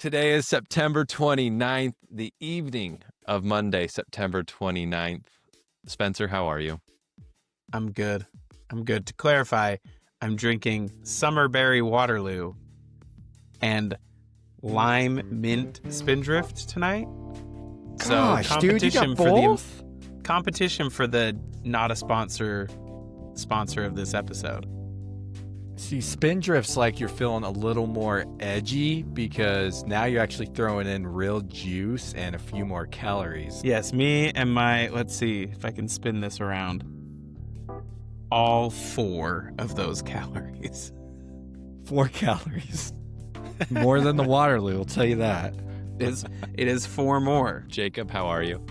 Today is September 29th, the evening of Monday, September 29th. Spencer, how are you? I'm good. To clarify, I'm drinking Summerberry Waterloo and Lime Mint Spindrift tonight. Gosh, dude, you got both? Competition for the not a sponsor of this episode. See, Spindrift's like you're feeling a little more edgy because now you're actually throwing in real juice and a few more calories. Yes, me and let's see if I can spin this around. All 4 of those calories. 4 calories. More than the Waterloo, I'll tell you that. It is 4 more. Jacob, how are you?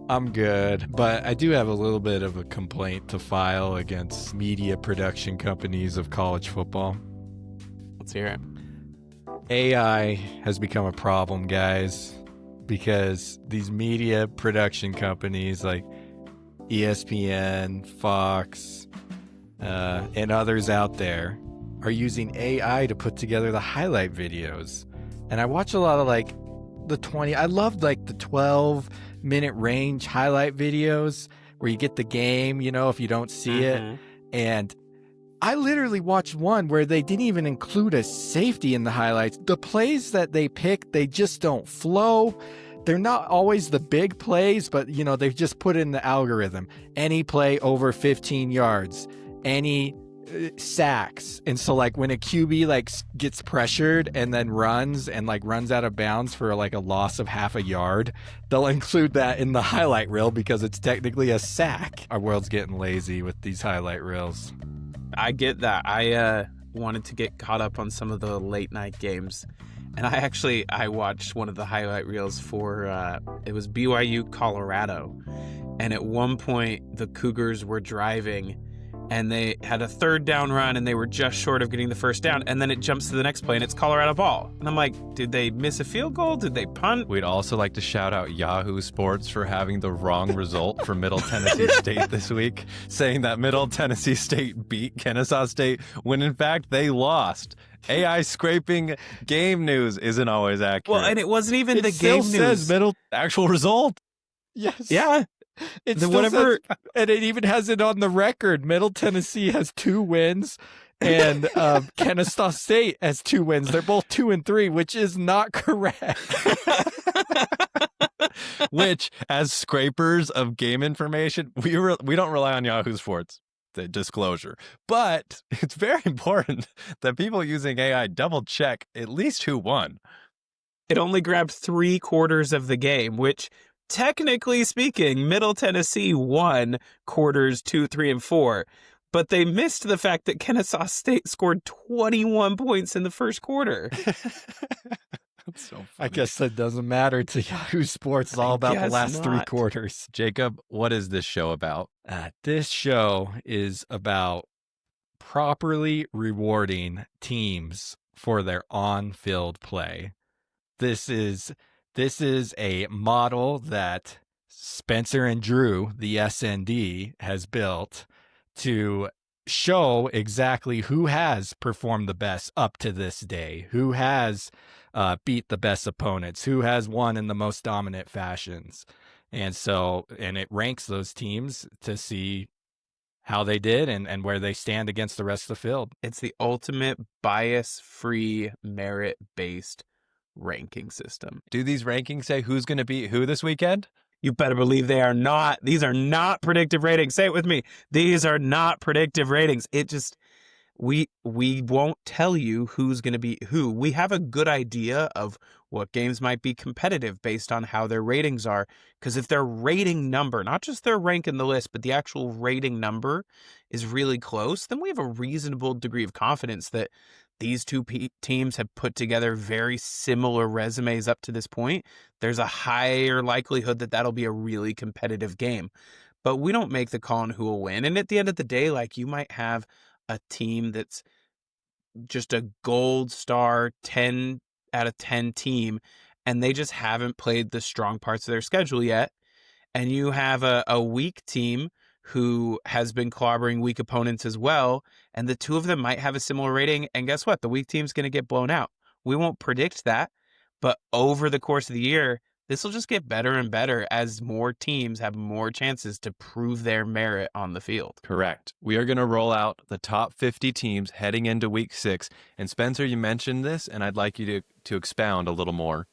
I'm good, but I do have a little bit of a complaint to file against media production companies of college football. Let's hear it. AI has become a problem, guys, because these media production companies like ESPN, Fox, and others out there are using AI to put together the highlight videos. And I watch a lot of I loved the 12-minute range highlight videos where you get the game, if you don't see it. And I literally watched one where they didn't even include a safety in the highlights. The plays that they pick, they just don't flow. They're not always the big plays, but they've just put in the algorithm. Any play over 15 yards, any sacks. And so when a QB gets pressured and then runs out of bounds for a loss of half a yard, they'll include that in the highlight reel because it's technically a sack. Our world's getting lazy with these highlight reels. I get that. I wanted to get caught up on some of the late night games, and I watched one of the highlight reels for it was BYU Colorado, and at one point the Cougars were driving and they had a 3rd down run and they were just short of getting the 1st down, and then it jumps to the next play and it's Colorado ball. And I'm like, did they miss a field goal? Did they punt? We'd also like to shout out Yahoo Sports for having the wrong result for Middle Tennessee State this week, saying that Middle Tennessee State beat Kennesaw State when in fact they lost. AI scraping game news isn't always accurate. Well, and it wasn't even the still game says news. Actual result. Yes. Yeah. It's whatever, and it even has it on the record. Middle Tennessee has 2 wins, and Kennesaw State has 2 wins. They're both 2 and 3, which is not correct. Which, as scrapers of game information, we don't rely on Yahoo Sports, the disclosure. But it's very important that people using AI double check at least who won. It only grabbed 3/4 of the game, which, technically speaking, Middle Tennessee won quarters 2, 3, and 4, but they missed the fact that Kennesaw State scored 21 points in the first quarter. That's so funny. I guess that doesn't matter to Yahoo Sports. It's all about the last 3 quarters. Jacob, what is this show about? This show is about properly rewarding teams for their on-field play. This is a model that Spencer and Drew, the SND, has built to show exactly who has performed the best up to this day, who has beat the best opponents, who has won in the most dominant fashions. And it ranks those teams to see how they did and where they stand against the rest of the field. It's the ultimate bias-free, merit-based ranking system. Do these rankings say who's going to beat who this weekend? You better believe they are not. These are not predictive ratings. Say it with me. These are not predictive ratings. It just, we won't tell you who's going to be who. We have a good idea of what games might be competitive based on how their ratings are. Because if their rating number, not just their rank in the list, but the actual rating number is really close, then we have a reasonable degree of confidence that these two teams have put together very similar resumes up to this point. There's a higher likelihood that that'll be a really competitive game. But we don't make the call on who will win. And at the end of the day, you might have a team that's just a gold star 10 out of 10 team, and they just haven't played the strong parts of their schedule yet. And you have a weak team who has been clobbering weak opponents as well, and the two of them might have a similar rating, and guess what? The weak team's going to get blown out. won't predict that, but over the course of the year, this will just get better and better as more teams have more chances to prove their merit on the field. Correct. We are going to roll out the top 50 teams heading into week 6. And Spencer, you mentioned this, and I'd like you to expound a little more.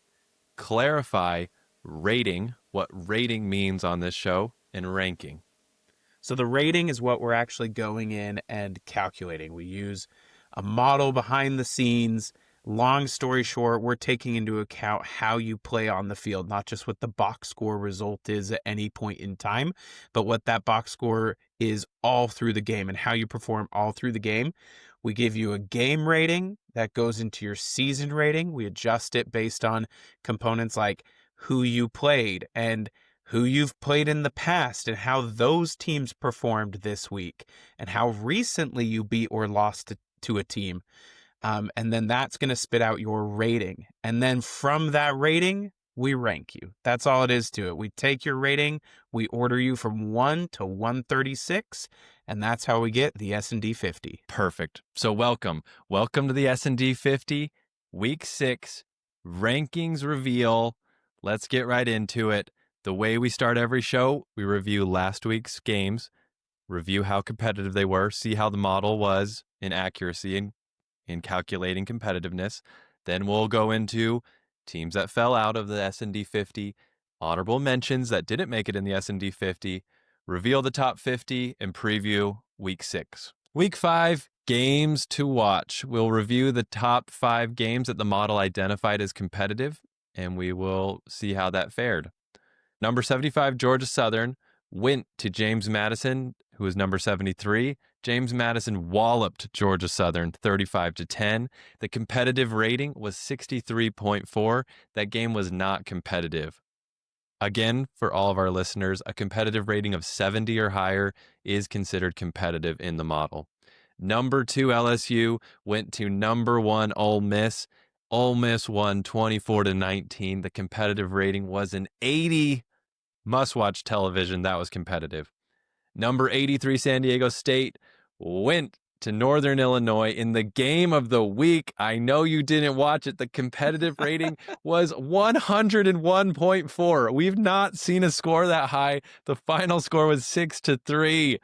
Clarify rating, what rating means on this show, and ranking. So the rating is what we're actually going in and calculating. We use a model behind the scenes. Long story short, we're taking into account how you play on the field, not just what the box score result is at any point in time, but what that box score is all through the game and how you perform all through the game. We give you a game rating that goes into your season rating. We adjust it based on components like who you played and who you've played in the past and how those teams performed this week and how recently you beat or lost to a team. And then that's going to spit out your rating. And then from that rating, we rank you. That's all it is to it. We take your rating, we order you from 1 to 136, and that's how we get the S&D 50. Perfect. So welcome to the S&D 50, week 6, rankings reveal. Let's get right into it. The way we start every show, we review last week's games, review how competitive they were, see how the model was in accuracy and in calculating competitiveness. Then we'll go into teams that fell out of the S&D 50, honorable mentions that didn't make it in the S&D 50, reveal the top 50, and preview week 6. Week 5, games to watch. We'll review the top 5 games that the model identified as competitive, and we will see how that fared. Number 75, Georgia Southern, went to James Madison, who was number 73. James Madison walloped Georgia Southern 35-10. The competitive rating was 63.4. That game was not competitive. Again, for all of our listeners, a competitive rating of 70 or higher is considered competitive in the model. Number 2, LSU went to number 1, Ole Miss. Ole Miss won 24-19. The competitive rating was an 80. Must-watch television. That was competitive. Number 83, San Diego State, went to Northern Illinois in the game of the week. I know you didn't watch it. The competitive rating was 101.4. We've not seen a score that high. The final score was 6-3,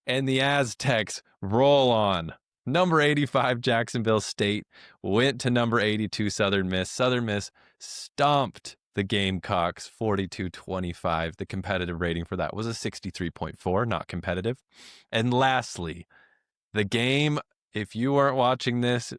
and the Aztecs roll on. Number 85, Jacksonville State, went to number 82, Southern Miss. Southern Miss stomped the Gamecocks 42-25. The competitive rating for that was a 63.4, not competitive. And lastly, the game, if you weren't watching this,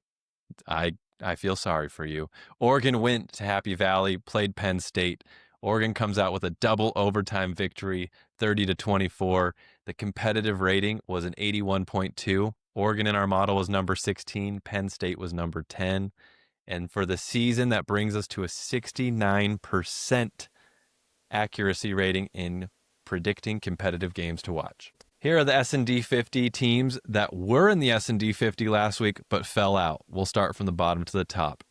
I feel sorry for you. Oregon went to Happy Valley, played Penn State. Oregon comes out with a double overtime victory, 30-24. The competitive rating was an 81.2. Oregon in our model was number 16. Penn State was number 10. And for the season, that brings us to a 69% accuracy rating in predicting competitive games to watch. Here are the S&D 50 teams that were in the S&D 50 last week but fell out. We'll start from the bottom to the top,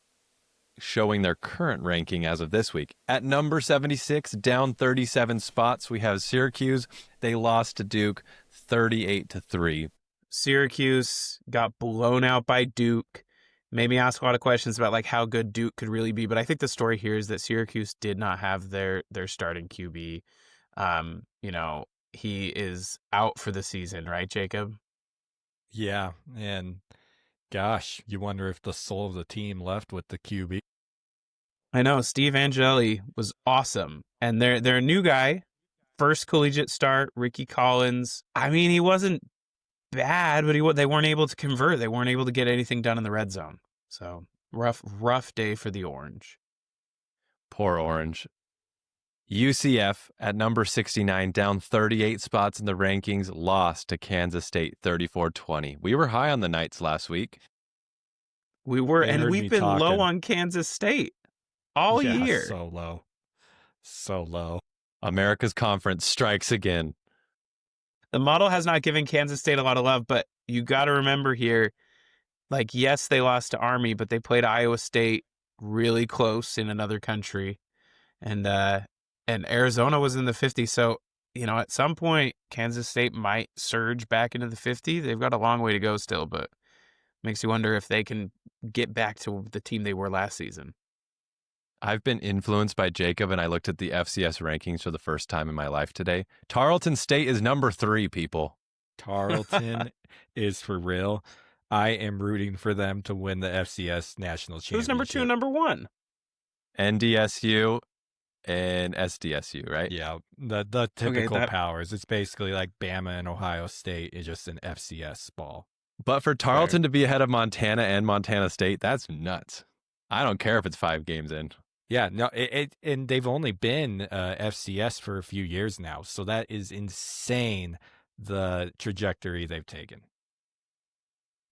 showing their current ranking as of this week. At number 76, down 37 spots, we have Syracuse. They lost to Duke 38-3. Syracuse got blown out by Duke. Made me ask a lot of questions about like how good Duke could really be, but I think the story here is that Syracuse did not have their starting QB. He is out for the season, right, Jacob? Yeah, and gosh, you wonder if the soul of the team left with the QB. I know Steve Angeli was awesome, and they're a new guy, first collegiate start, Ricky Collins. I mean, he wasn't bad, but they weren't able to convert. They weren't able to get anything done in the red zone. So rough day for the Orange. Poor Orange. UCF at number 69, down 38 spots in the rankings, lost to Kansas State 34-20. We were high on the Knights last week. We were, They and heard we've me been low talking. on Kansas State all year. So low. So low. America's Conference strikes again. The model has not given Kansas State a lot of love, but you got to remember here, like, yes, they lost to Army, but they played Iowa State really close in another country. And Arizona was in the 50. So, at some point, Kansas State might surge back into the 50. They've got a long way to go still, but makes you wonder if they can get back to the team they were last season. I've been influenced by Jacob, and I looked at the FCS rankings for the first time in my life today. Tarleton State is number 3, people. Tarleton is for real. I am rooting for them to win the FCS national championship. Who's number 2 and number 1? NDSU and SDSU, right? Yeah, the typical powers. It's basically like Bama and Ohio State is just an FCS ball. But for Tarleton to be ahead of Montana and Montana State, that's nuts. I don't care if it's 5 games in. Yeah, no, and they've only been FCS for a few years now, so that is insane, the trajectory they've taken.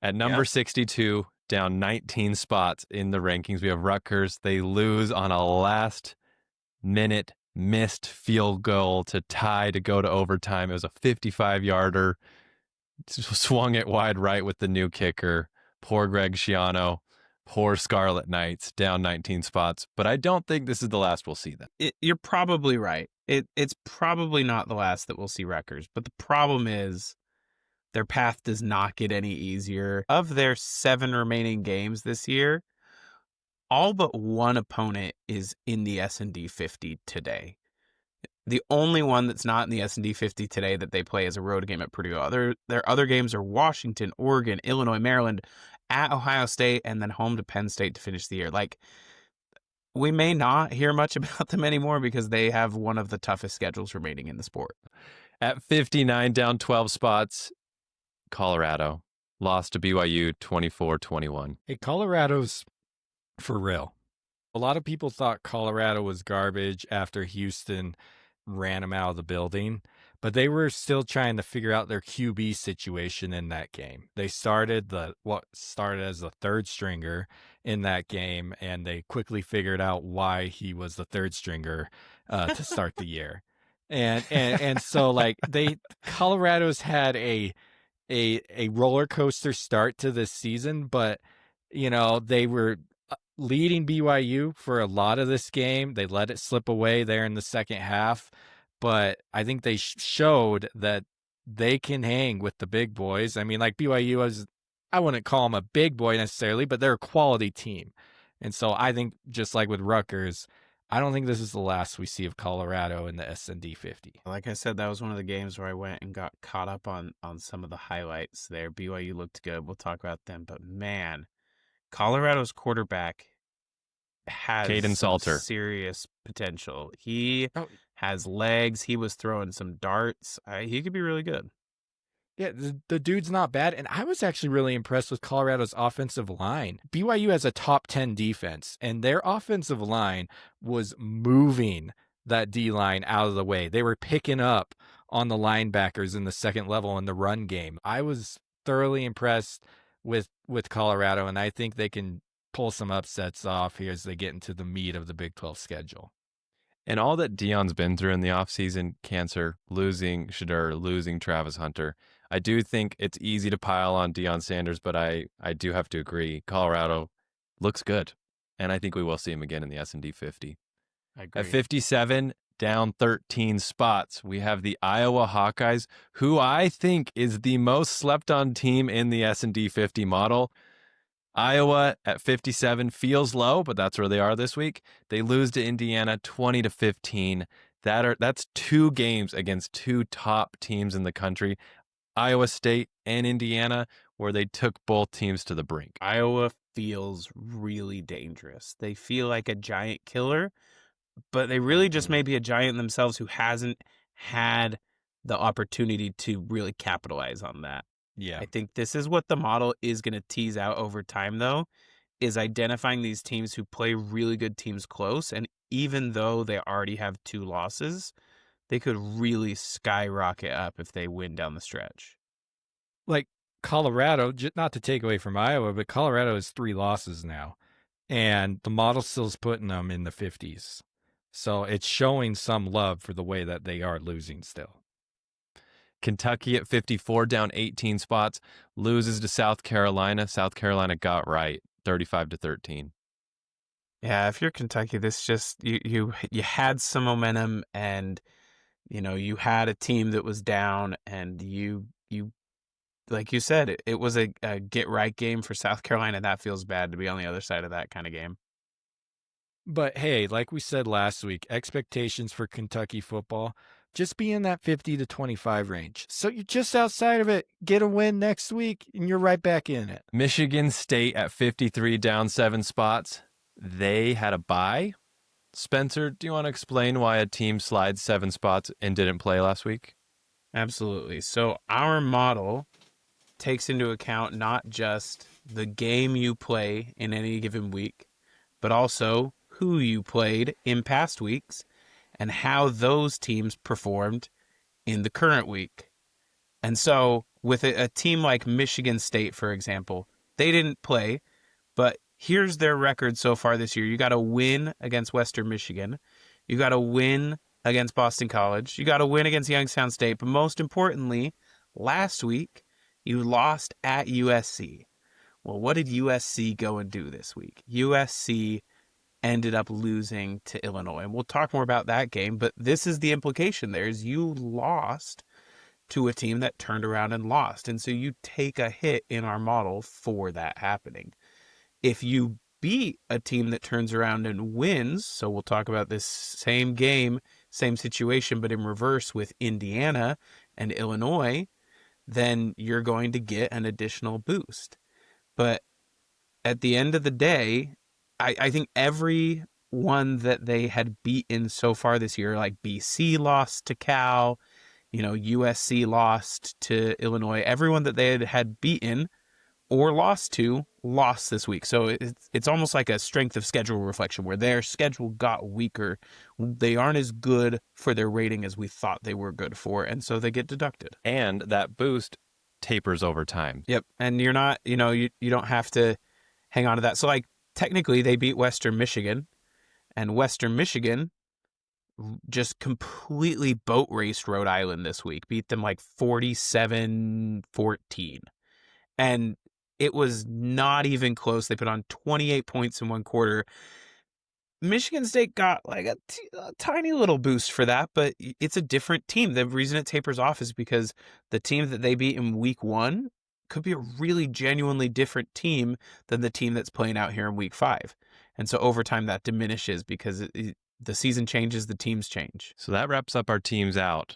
At number 62, down 19 spots in the rankings, we have Rutgers. They lose on a last-minute missed field goal to tie to go to overtime. It was a 55-yarder. Swung it wide right with the new kicker. Poor Greg Schiano. Poor Scarlet Knights, down 19 spots. But I don't think this is the last we'll see them. You're probably right. It's probably not the last that we'll see Rutgers. But the problem is their path does not get any easier. Of their 7 remaining games this year, all but one opponent is in the S&D 50 today. The only one that's not in the S&D 50 today that they play is a road game at Purdue. Their other games are Washington, Oregon, Illinois, Maryland, at Ohio State, and then home to Penn State to finish the year. Like, we may not hear much about them anymore because they have one of the toughest schedules remaining in the sport. At 59, down 12 spots, Colorado lost to BYU 24-21. Hey, Colorado's for real. A lot of people thought Colorado was garbage after Houston ran them out of the building, but they were still trying to figure out their QB situation in that game. They started what started as the third stringer in that game, and they quickly figured out why he was the third stringer to start the year. And so like Colorado's had a roller coaster start to this season, but they were leading BYU for a lot of this game. They let it slip away there in the second half, but I think they showed that they can hang with the big boys. I mean, like BYU I wouldn't call them a big boy necessarily, but they're a quality team. And so I think just like with Rutgers, I don't think this is the last we see of Colorado in the S&D 50. Like I said, that was one of the games where I went and got caught up on some of the highlights there. BYU looked good. We'll talk about them, but man, Colorado's quarterback has Caden Salter. Serious potential. He has legs. He was throwing some darts. He could be really good. Yeah, the dude's not bad. And I was actually really impressed with Colorado's offensive line. BYU has a top 10 defense, and their offensive line was moving that D-line out of the way. They were picking up on the linebackers in the second level in the run game. I was thoroughly impressed with Colorado, and I think they can pull some upsets off here as they get into the meat of the Big 12 schedule. And all that Deion's been through in the offseason, cancer, losing Shadur, losing Travis Hunter, I do think it's easy to pile on Deion Sanders, but I do have to agree. Colorado looks good, and I think we will see him again in the S&D 50. I agree. At 57, down 13 spots, we have the Iowa Hawkeyes, who I think is the most slept-on team in the S&D 50 model. Iowa at 57 feels low, but that's where they are this week. They lose to Indiana 20-15. That's 2 games against 2 top teams in the country, Iowa State and Indiana, where they took both teams to the brink. Iowa feels really dangerous. They feel like a giant killer, but they really just may be a giant themselves who hasn't had the opportunity to really capitalize on that. Yeah. I think this is what the model is going to tease out over time, though, is identifying these teams who play really good teams close. And even though they already have 2 losses, they could really skyrocket up if they win down the stretch. Like Colorado, not to take away from Iowa, but Colorado has 3 losses now. And the model still's putting them in the 50s. So it's showing some love for the way that they are losing still. Kentucky at 54, down 18 spots, loses to South Carolina. South Carolina got right, 35-13. Yeah, if you're Kentucky, this just you had some momentum, and you had a team that was down, and you like you said, it was a get right game for South Carolina. That feels bad to be on the other side of that kind of game. But hey, like we said last week, expectations for Kentucky football just be in that 50 to 25 range. So you're just outside of it. Get a win next week, and you're right back in it. Michigan State at 53, down 7 spots. They had a bye. Spencer, do you want to explain why a team slides 7 spots and didn't play last week? Absolutely. So our model takes into account not just the game you play in any given week, but also who you played in past weeks and how those teams performed in the current week. And so with a team like Michigan State, for example, they didn't play, but here's their record so far this year. You got a win against Western Michigan. You got a win against Boston College. You got a win against Youngstown State. But most importantly, last week, you lost at USC. Well, what did USC go and do this week? USC ended up losing to Illinois. And we'll talk more about that game, but this is the implication there is you lost to a team that turned around and lost. And so you take a hit in our model for that happening. If you beat a team that turns around and wins, so we'll talk about this same game, same situation, but in reverse with Indiana and Illinois, then you're going to get an additional boost. But at the end of the day, I think every one that they had beaten so far this year, like BC lost to Cal, USC lost to Illinois, everyone that they had beaten or lost to lost this week. So it's almost like a strength of schedule reflection where their schedule got weaker. They aren't as good for their rating as we thought they were good for, and so they get deducted. And that boost tapers over time. Yep. And you're not, you don't have to hang on to that. So like technically they beat Western Michigan, and Western Michigan just completely boat raced Rhode Island this week, beat them like 47-14. And it was not even close. They put on 28 points in one quarter. Michigan State got like a tiny little boost for that, but it's a different team. The reason it tapers off is because the team that they beat in week 1 could be a really genuinely different team than the team that's playing out here in week 5. And so over time that diminishes because the season changes, the teams change. So that wraps up our teams out.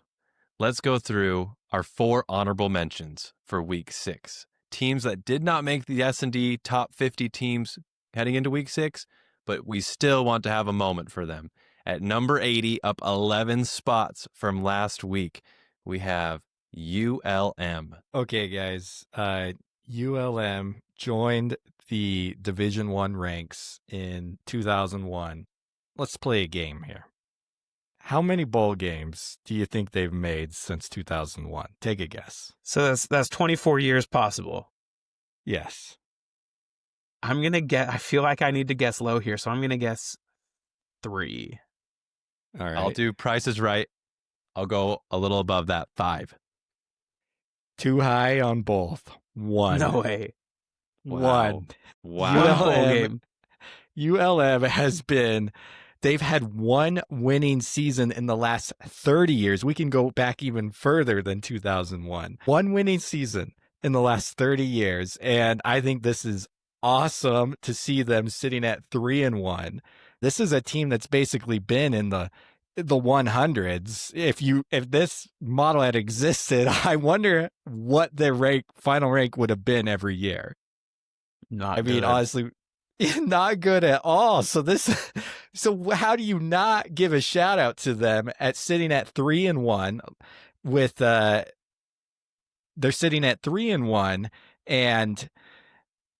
Let's go through our 4 honorable mentions for week 6. Teams that did not make the S&D top 50 teams heading into week 6, but we still want to have a moment for them. At number 80, up 11 spots from last week, we have ULM. Okay, guys. ULM joined the Division I ranks in 2001. Let's play a game here. How many bowl games do you think they've made since 2001? Take a guess. So that's 24 years possible. Yes. I'm going to guess, I feel like I need to guess low here, so I'm going to guess 3. All right. I'll do Price is Right. I'll go a little above that, 5. Too high on both. 1. No way. One. Wow. Bowl game. ULM has been, they've had one winning season in the last 30 years. We can go back even further than 2001. One winning season in the last 30 years. And I think this is awesome to see them sitting at 3-1. This is a team that's basically been in the 100s. If this model had existed, I wonder what their final rank would have been every year. Honestly, not good at all. So how do you not give a shout out to them at sitting at 3-1 with they're sitting at 3-1 and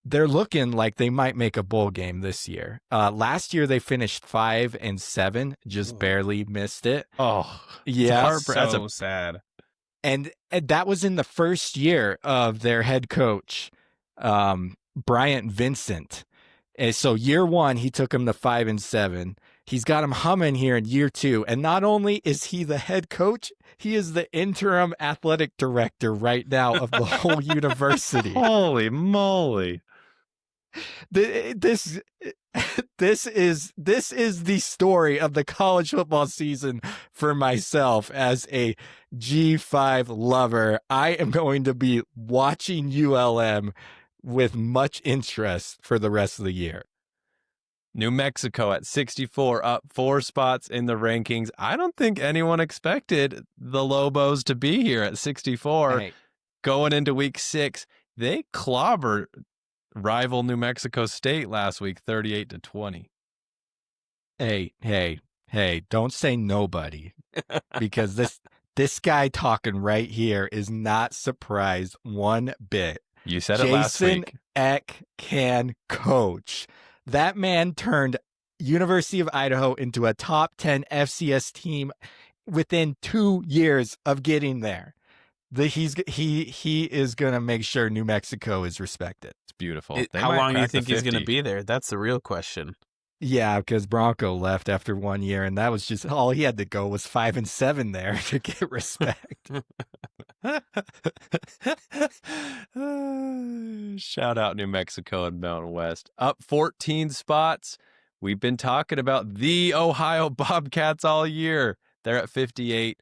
they're looking like they might make a bowl game this year. Last year they finished 5-7, just barely missed it. Oh, Yeah, that's so sad. And that was in the first year of their head coach, Bryant Vincent. And so year 1, he took him to 5-7. He's got him humming here in year 2. And not only is he the head coach, he is the interim athletic director right now of the whole university. Holy moly. This is the story of the college football season for myself as a G5 lover. I am going to be watching ULM with much interest for the rest of the year. New Mexico at 64, up 4 spots in the rankings. I don't think anyone expected the Lobos to be here at 64. Hey, Going into week 6, they clobbered rival New Mexico State last week, 38-20. hey, don't say nobody, because this guy talking right here is not surprised one bit. You said it last Jason week. Eck can coach. That man turned University of Idaho into a top 10 FCS team within 2 years of getting there. He is gonna make sure New Mexico is respected. It's beautiful. They How might long do you crack the think he's going to 50. be there? That's the real question. Yeah, because Bronco left after 1 year, and that was just all he had to go was 5-7 there to get respect. Shout out New Mexico and Mountain West. Up 14 spots. We've been talking about the Ohio Bobcats all year. They're at 58.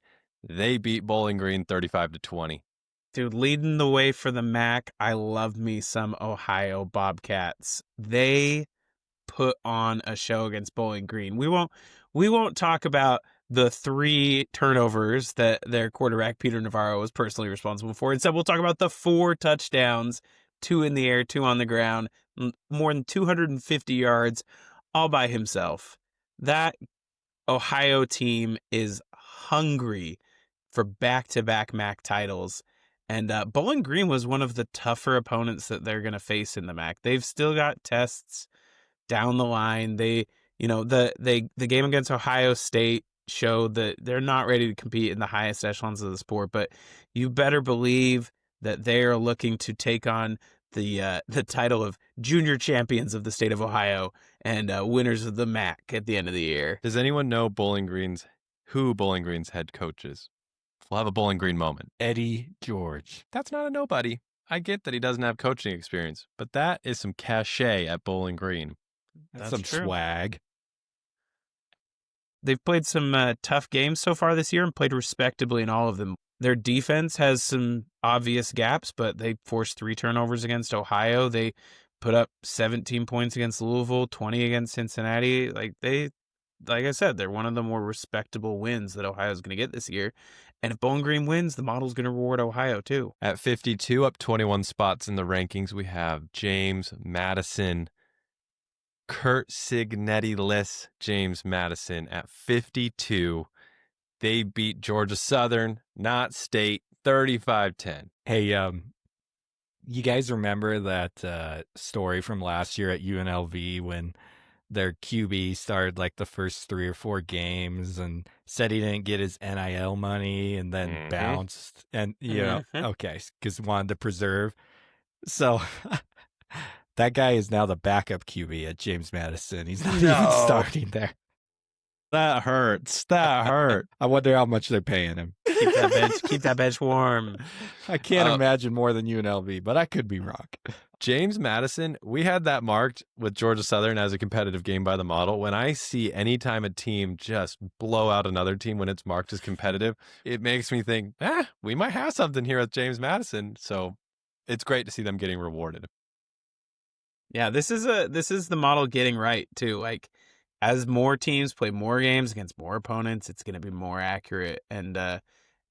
They beat Bowling Green 35-20. Dude, leading the way for the MAC, I love me some Ohio Bobcats. They put on a show against Bowling Green. We won't talk about the 3 turnovers that their quarterback Peter Navarro was personally responsible for. Instead, we'll talk about the 4 touchdowns, 2 in the air, 2 on the ground, more than 250 yards, all by himself. That Ohio team is hungry for back-to-back MAC titles. And Bowling Green was one of the tougher opponents that they're going to face in the MAC. They've still got tests down the line. The game against Ohio State showed that they're not ready to compete in the highest echelons of the sport, but you better believe that they are looking to take on the title of junior champions of the state of Ohio and winners of the MAC at the end of the year. Does anyone know who Bowling Green's head coach is? We'll have a Bowling Green moment. Eddie George. That's not a nobody. I get that he doesn't have coaching experience, but that is some cachet at Bowling Green. That's That's some true. swag. They've played some tough games so far this year and played respectably in all of them. Their defense has some obvious gaps, but they forced 3 turnovers against Ohio. They put up 17 points against Louisville, 20 against Cincinnati. Like I said, they're one of the more respectable wins that Ohio's going to get this year. And if Bowling Green wins, the model's going to reward Ohio too. At 52, up 21 spots in the rankings, we have James Madison. Kurt Signetti-less James Madison at 52. They beat Georgia Southern, not State, 35-10. Hey, you guys remember that story from last year at UNLV when their QB started like the first 3 or 4 games and said he didn't get his NIL money and then bounced and, okay, because wanted to preserve. So that guy is now the backup QB at James Madison. He's not even starting there. That hurts. That hurt. I wonder how much they're paying him. Keep that bench warm. I can't imagine more than UNLV, but I could be wrong. James Madison, we had that marked with Georgia Southern as a competitive game by the model. When I see any time a team just blow out another team when it's marked as competitive, it makes me think, we might have something here with James Madison. So it's great to see them getting rewarded. Yeah, this is the model getting right too. Like, as more teams play more games against more opponents, it's going to be more accurate and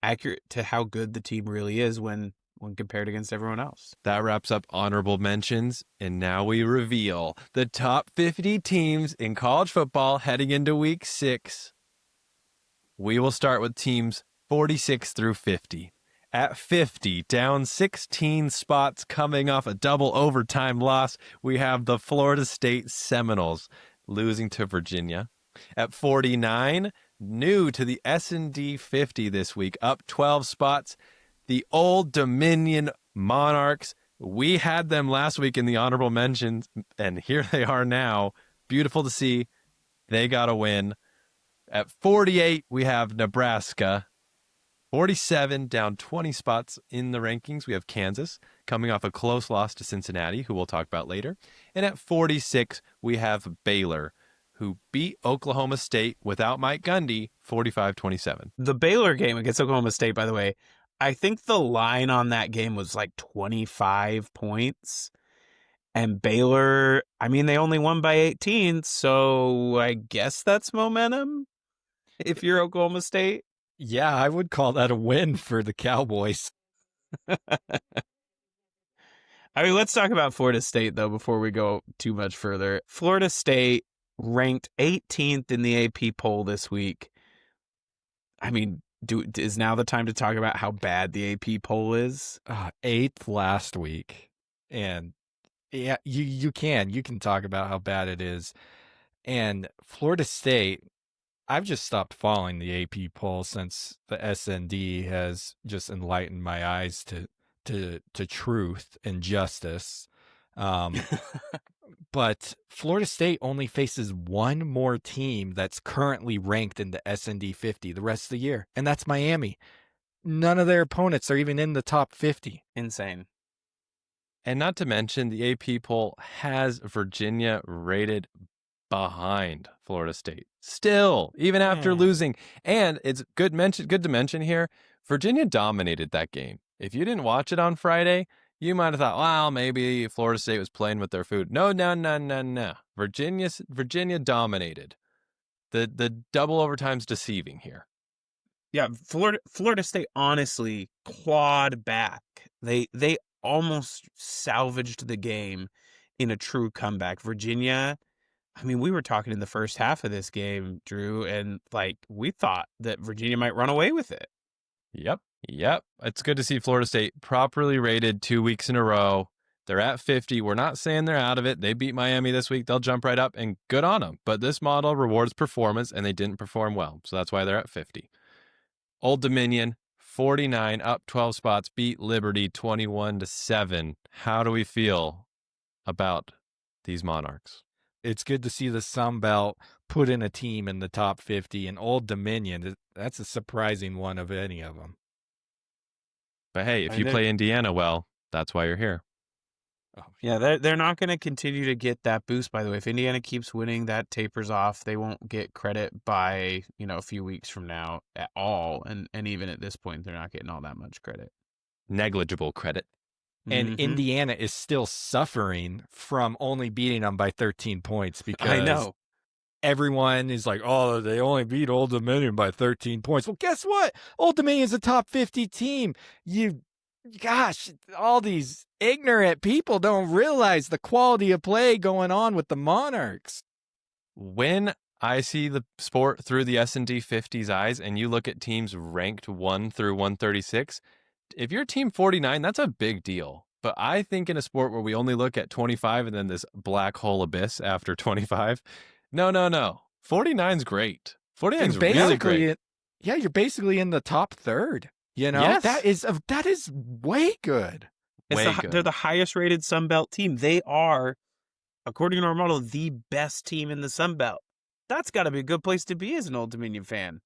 accurate to how good the team really is when compared against everyone else. That wraps up honorable mentions, and now we reveal the top 50 teams in college football heading into week 6. We will start with teams 46 through 50. At 50, down 16 spots coming off a double overtime loss, we have the Florida State Seminoles losing to Virginia. At 49, new to the S&D 50 this week, up 12 spots, the Old Dominion Monarchs. We had them last week in the honorable mentions, and here they are now. Beautiful to see. They got a win. At 48, we have Nebraska. 47, down 20 spots in the rankings. We have Kansas coming off a close loss to Cincinnati, who we'll talk about later. And at 46, we have Baylor, who beat Oklahoma State without Mike Gundy 45-27. The Baylor game against Oklahoma State, by the way, I think the line on that game was like 25 points. And Baylor, I mean, they only won by 18, so I guess that's momentum if you're Oklahoma State. Yeah, I would call that a win for the Cowboys. I mean, let's talk about Florida State, though, before we go too much further. Florida State ranked 18th in the AP poll this week. I mean, is now the time to talk about how bad the AP poll is? 8th last week. And yeah, you can talk about how bad it is. And Florida State, I've just stopped following the AP poll since the SND has just enlightened my eyes to truth and justice. But Florida State only faces one more team that's currently ranked in the SND 50 the rest of the year, and that's Miami. None of their opponents are even in the top 50. Insane. And not to mention, the AP poll has Virginia rated behind Florida State still, even after losing. And it's good to mention here, Virginia dominated that game. If you didn't watch it on Friday, you might have thought, well, maybe Florida State was playing with their food. No. Virginia dominated. The double overtime's deceiving here. Yeah, Florida State honestly clawed back. They almost salvaged the game in a true comeback. Virginia, I mean, we were talking in the first half of this game, Drew, and like we thought that Virginia might run away with it. Yep. It's good to see Florida State properly rated 2 weeks in a row. They're at 50. We're not saying they're out of it. They beat Miami this week. They'll jump right up, and good on them. But this model rewards performance, and they didn't perform well. So that's why they're at 50. Old Dominion, 49, up 12 spots, beat Liberty 21-7. How do we feel about these Monarchs? It's good to see the Sun Belt put in a team in the top 50, and Old Dominion, that's a surprising one of any of them. But hey, if you play Indiana well, that's why you're here. Oh, yeah, they're not going to continue to get that boost, by the way. If Indiana keeps winning, that tapers off. They won't get credit by, a few weeks from now at all. And even at this point, they're not getting all that much credit. Negligible credit. And Indiana is still suffering from only beating them by 13 points because I know. Everyone is like, oh, they only beat Old Dominion by 13 points. Well, guess what? Old Dominion's a top 50 team. Gosh, all these ignorant people don't realize the quality of play going on with the Monarchs. When I see the sport through the S&D 50's eyes and you look at teams ranked 1 through 136, if you're team 49, that's a big deal. But I think in a sport where we only look at 25 and then this black hole abyss after 25, no. 49's great. 49's really great. Yeah, you're basically in the top third. Yes. That is way good. They're the highest rated Sun Belt team. They are, according to our model, the best team in the Sun Belt. That's got to be a good place to be as an Old Dominion fan.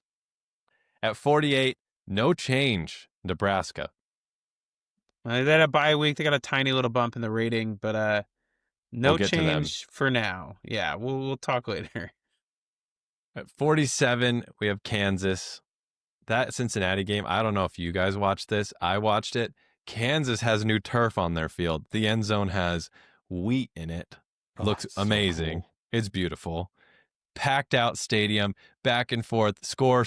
At 48, no change, Nebraska. They had a bye week. They got a tiny little bump in the rating, but no change for now. Yeah, we'll talk later. At 47, we have Kansas. That Cincinnati game, I don't know if you guys watched this. I watched it. Kansas has new turf on their field. The end zone has wheat in it. Looks amazing. So cool. It's beautiful. Packed out stadium, back and forth, score.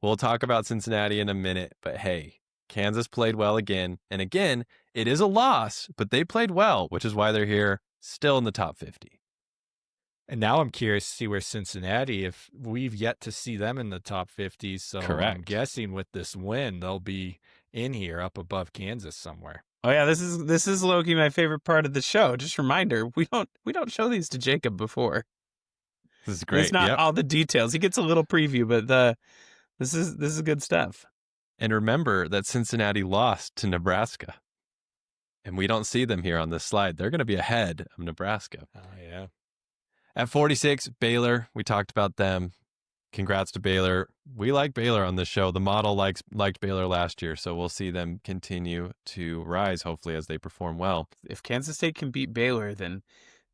We'll talk about Cincinnati in a minute, but hey, Kansas played well again. And again, it is a loss, but they played well, which is why they're here still in the top 50. And now I'm curious to see where Cincinnati, if we've yet to see them in the top 50. So correct. I'm guessing with this win, they'll be in here up above Kansas somewhere. Oh yeah, this is Loki, my favorite part of the show. Just a reminder, we don't show these to Jacob before. This is great. It's not all the details. He gets a little preview, but this is good stuff. And remember that Cincinnati lost to Nebraska. And we don't see them here on this slide. They're going to be ahead of Nebraska. Oh, yeah. At 46, Baylor, we talked about them. Congrats to Baylor. We like Baylor on this show. The model liked Baylor last year, so we'll see them continue to rise, hopefully, as they perform well. If Kansas State can beat Baylor, then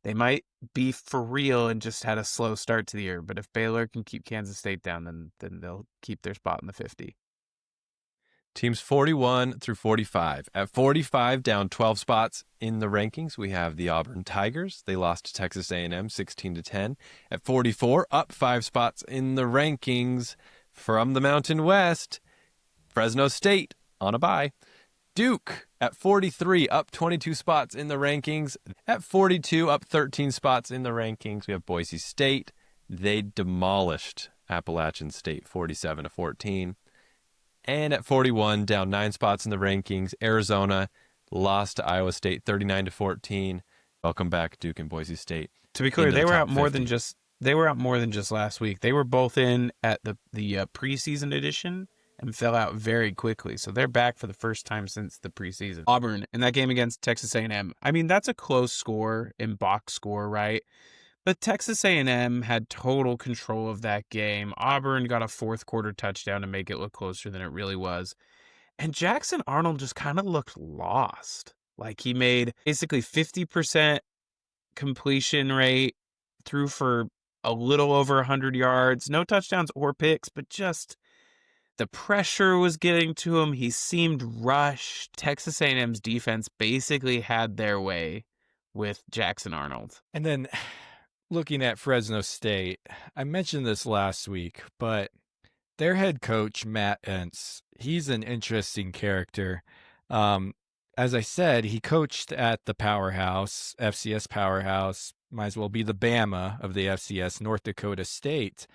they might be for real and just had a slow start to the year. But if Baylor can keep Kansas State down, then they'll keep their spot in the 50. Teams 41 through 45. At 45, down 12 spots in the rankings, we have the Auburn Tigers. They lost to Texas A&M 16-10. At 44, up 5 spots in the rankings from the Mountain West, Fresno State on a bye. Duke at 43, up 22 spots in the rankings. At 42, up 13 spots in the rankings, we have Boise State. They demolished Appalachian State 47-14. And at 41, down 9 spots in the rankings, Arizona lost to Iowa State 39-14. Welcome back, Duke and Boise State. To be clear, they were out more 50. than just last week. They were both in at the preseason edition and fell out very quickly. So they're back for the first time since the preseason. Auburn in that game against Texas A&M. I mean, that's a close score in box score, right? But Texas A&M had total control of that game. Auburn got a fourth quarter touchdown to make it look closer than it really was. And Jackson Arnold just kind of looked lost. Like he made basically 50% completion rate, threw for a little over 100 yards, no touchdowns or picks, but just the pressure was getting to him. He seemed rushed. Texas A&M's defense basically had their way with Jackson Arnold. And then looking at Fresno State, I mentioned this last week, but their head coach, Matt Entz, he's an interesting character. As I said, he coached at the powerhouse, FCS powerhouse, might as well be the Bama of the FCS, North Dakota State.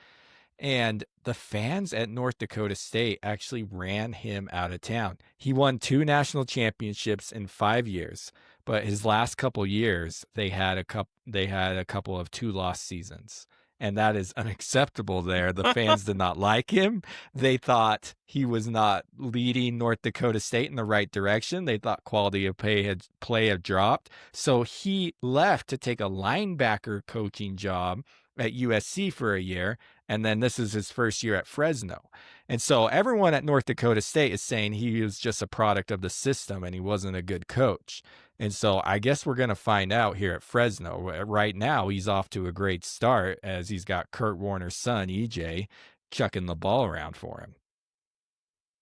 And the fans at North Dakota State actually ran him out of town. He won 2 national championships in 5 years, but his last couple years they had a couple of 2-loss seasons, and that is unacceptable there. The fans did not like him. They thought he was not leading North Dakota State in the right direction. They thought quality of play had dropped. So he left to take a linebacker coaching job at USC for a year, and then this is his first year at Fresno. And so everyone at North Dakota State is saying he was just a product of the system and he wasn't a good coach. And so I guess we're going to find out here at Fresno. Right now, he's off to a great start as he's got Kurt Warner's son, EJ, chucking the ball around for him.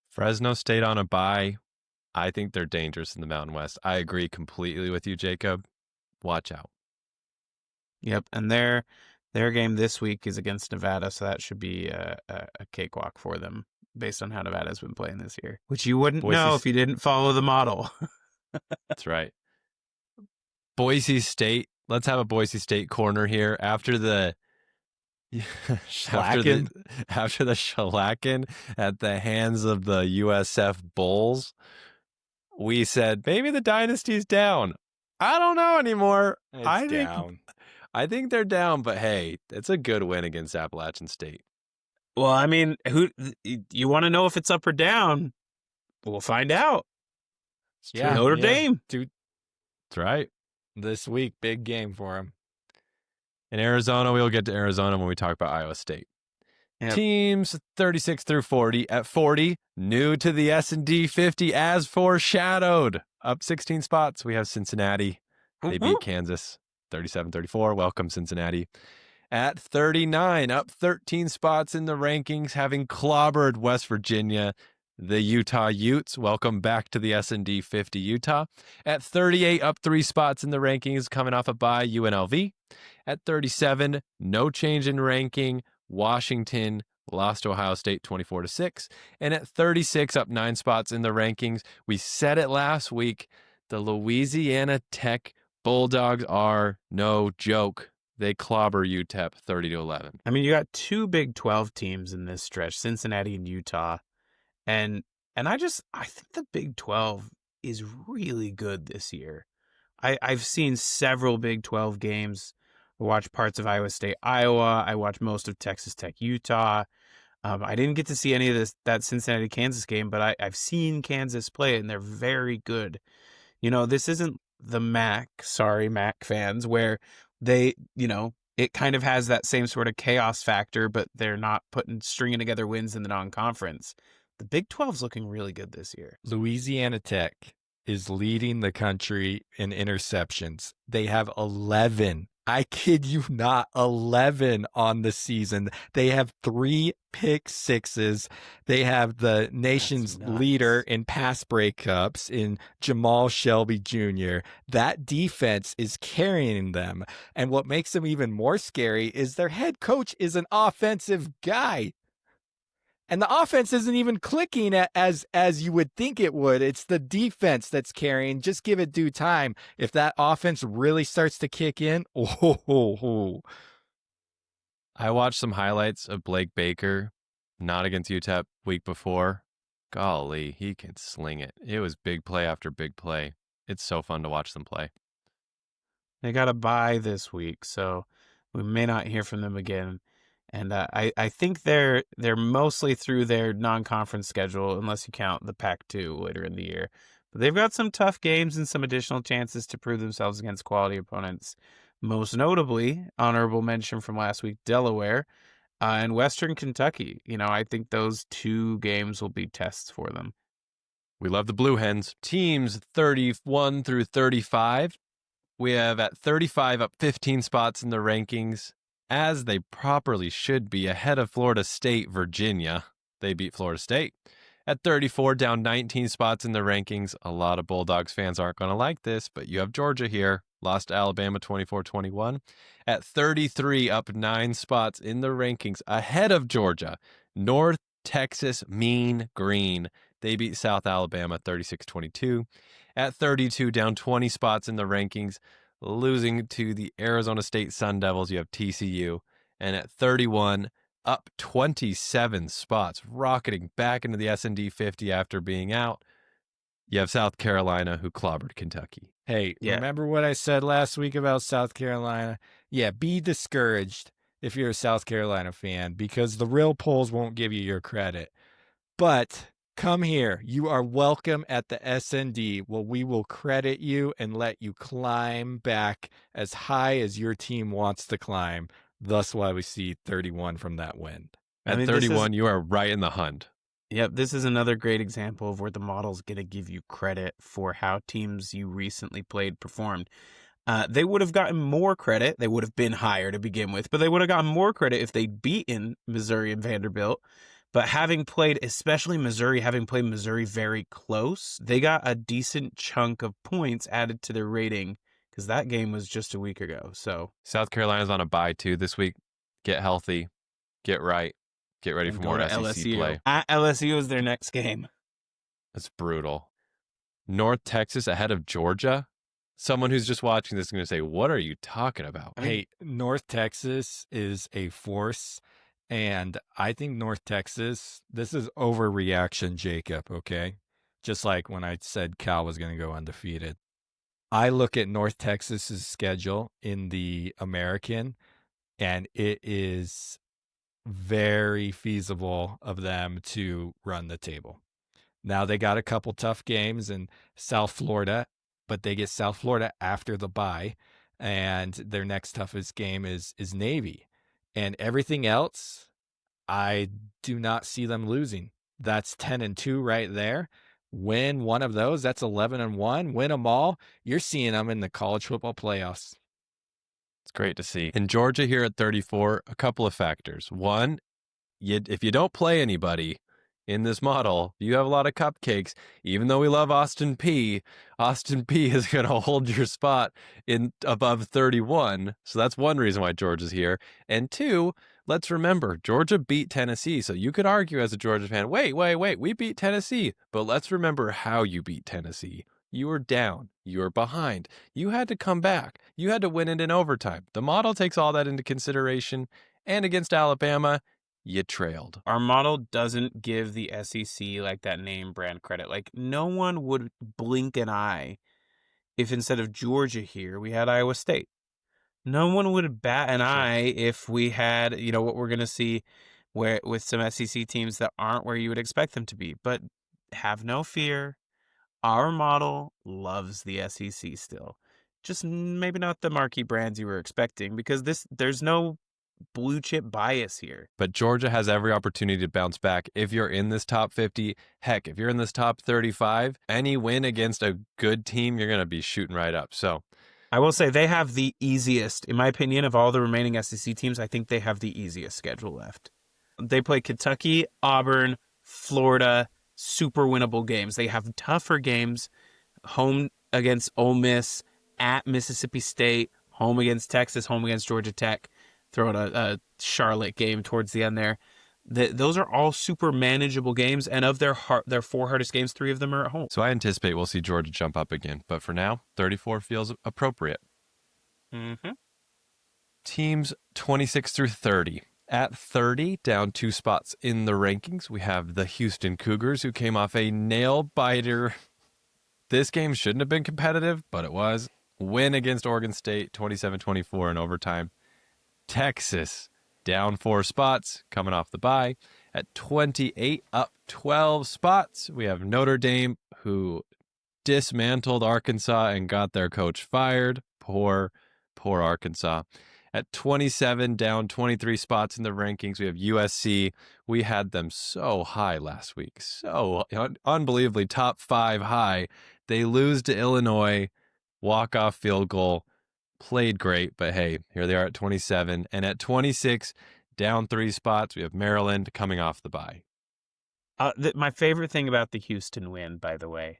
Fresno State on a bye. I think they're dangerous in the Mountain West. I agree completely with you, Jacob. Watch out. Yep, and their game this week is against Nevada, so that should be a cakewalk for them based on how Nevada's been playing this year, which you wouldn't know if you didn't follow the model. That's right. Boise State. Let's have a Boise State corner here after the Shellacking. after the shellacking at the hands of the USF Bulls. We said maybe the dynasty's down. I don't know anymore. I think they're down, but hey, it's a good win against Appalachian State. Well, I mean, you want to know if it's up or down? We'll find out. Yeah, Notre Dame. Dude, that's right. This week, big game for him. In Arizona, we'll get to Arizona when we talk about Iowa State. Yep. Teams 36 through 40. At 40, new to the S&D 50 as foreshadowed. Up 16 spots, we have Cincinnati. They beat Kansas 37-34. Welcome, Cincinnati. At 39, up 13 spots in the rankings, having clobbered West Virginia. The Utah Utes, welcome back to the S&D 50 Utah. At 38, up 3 spots in the rankings, coming off a bye, UNLV. At 37, no change in ranking, Washington lost to Ohio State 24-6. And at 36, up 9 spots in the rankings, we said it last week, the Louisiana Tech Bulldogs are no joke. They clobber UTEP 30-11. I mean, you got 2 Big 12 teams in this stretch, Cincinnati and Utah. And I think the Big 12 is really good this year. I've seen several Big 12 games. I watched parts of Iowa State, Iowa. I watched most of Texas Tech, Utah. I didn't get to see any of that Cincinnati, Kansas game, but I've seen Kansas play, and they're very good. You know, this isn't the MAC, sorry, MAC fans, where they, it kind of has that same sort of chaos factor, but they're not stringing together wins in the non-conference. The Big 12's looking really good this year. Louisiana Tech is leading the country in interceptions. They have 11. I kid you not, 11 on the season. They have 3 pick sixes. They have the nation's That's nuts. leader in pass breakups in Jamal Shelby Jr. That defense is carrying them. And what makes them even more scary is their head coach is an offensive guy. And the offense isn't even clicking as you would think it would. It's the defense that's carrying. Just give it due time. If that offense really starts to kick in, I watched some highlights of Blake Baker, not against UTEP week before. Golly, he can sling it. It was big play after big play. It's so fun to watch them play. They got a bye this week, so we may not hear from them again. And I think they're mostly through their non-conference schedule, unless you count the Pac-2 later in the year. But they've got some tough games and some additional chances to prove themselves against quality opponents. Most notably, honorable mention from last week, Delaware and Western Kentucky. I think those 2 games will be tests for them. We love the Blue Hens. Teams 31 through 35. We have at 35 up 15 spots in the rankings, as they properly should be, ahead of Florida State, Virginia. They beat Florida State. At 34, down 19 spots in the rankings. A lot of Bulldogs fans aren't going to like this, but you have Georgia here. Lost to Alabama 24-21. At 33, up 9 spots in the rankings, ahead of Georgia. North Texas Mean Green. They beat South Alabama 36-22. At 32, down 20 spots in the rankings, losing to the Arizona State Sun Devils, you have TCU. And at 31, up 27 spots, rocketing back into the S&D 50 after being out, you have South Carolina, who clobbered Kentucky. Hey, Yeah. Remember what I said last week about South Carolina? Yeah, be discouraged if you're a South Carolina fan, because the real polls won't give you your credit. But come here. You are welcome at the SND. Well, we will credit you and let you climb back as high as your team wants to climb. Thus why we see 31 from that win. At 31, you are right in the hunt. Yep, this is another great example of where the model's going to give you credit for how teams you recently played performed. They would have gotten more credit. They would have been higher to begin with, but they would have gotten more credit if they'd beaten Missouri and Vanderbilt. But having played, especially Missouri, having played Missouri very close, they got a decent chunk of points added to their rating because that game was just a week ago. So South Carolina's on a bye too this week. Get healthy, get right, get ready for more SEC LSU. play. At LSU is their next game. That's brutal. North Texas ahead of Georgia. Someone who's just watching this is going to say, what are you talking about? Hey, North Texas is a force. And I think North Texas, this is overreaction, Jacob, okay? Just like when I said Cal was going to go undefeated. I look at North Texas's schedule in the American, and it is very feasible of them to run the table. Now, they got a couple tough games in South Florida, but they get South Florida after the bye, and their next toughest game is Navy. And everything else, I do not see them losing. That's 10-2 right there. Win one of those, that's 11-1. Win them all, you're seeing them in the college football playoffs. It's great to see. In Georgia here at 34, a couple of factors. One, if you don't play anybody in this model, you have a lot of cupcakes. Even though we love Austin P is going to hold your spot in above 31. So that's one reason why Georgia's here. And two, let's remember, Georgia beat Tennessee. So you could argue as a Georgia fan, wait, we beat Tennessee. But let's remember how you beat Tennessee. You were down. You were behind. You had to come back. You had to win it in overtime. The model takes all that into consideration. And against Alabama, you trailed. Our model doesn't give the SEC like that name brand credit. Like, no one would blink an eye if instead of Georgia here, we had Iowa State. No one would bat an eye if we had, what we're going to see where with some SEC teams that aren't where you would expect them to be. But have no fear. Our model loves the SEC still. just maybe not the marquee brands you were expecting, because there's no blue chip bias here. But Georgia has every opportunity to bounce back. If you're in this top 50, heck, if you're in this top 35, any win against a good team, you're going to be shooting right up. So I will say they have the easiest, in my opinion, of all the remaining SEC teams. I think they have the easiest schedule left. They play Kentucky, Auburn, Florida, super winnable games. They have tougher games, home against Ole Miss, at Mississippi State, home against Texas, home against Georgia Tech. Throw in a Charlotte game towards the end there. Those are all super manageable games, and of their 4 hardest games, 3 of them are at home. So I anticipate we'll see Georgia jump up again. But for now, 34 feels appropriate. Mm-hmm. Teams 26 through 30. At 30, down 2 spots in the rankings, we have the Houston Cougars, who came off a nail-biter. This game shouldn't have been competitive, but it was. Win against Oregon State, 27-24 in overtime. Texas, down 4 spots, coming off the bye. At 28, up 12 spots, we have Notre Dame, who dismantled Arkansas and got their coach fired. Poor Arkansas. At 27, down 23 spots in the rankings, we have USC. We had them so high last week, so unbelievably top 5 high. They lose to Illinois, walk-off field goal. Played great, but hey, here they are at 27. And at 26, down 3 spots, we have Maryland coming off the bye. My favorite thing about the Houston win, by the way,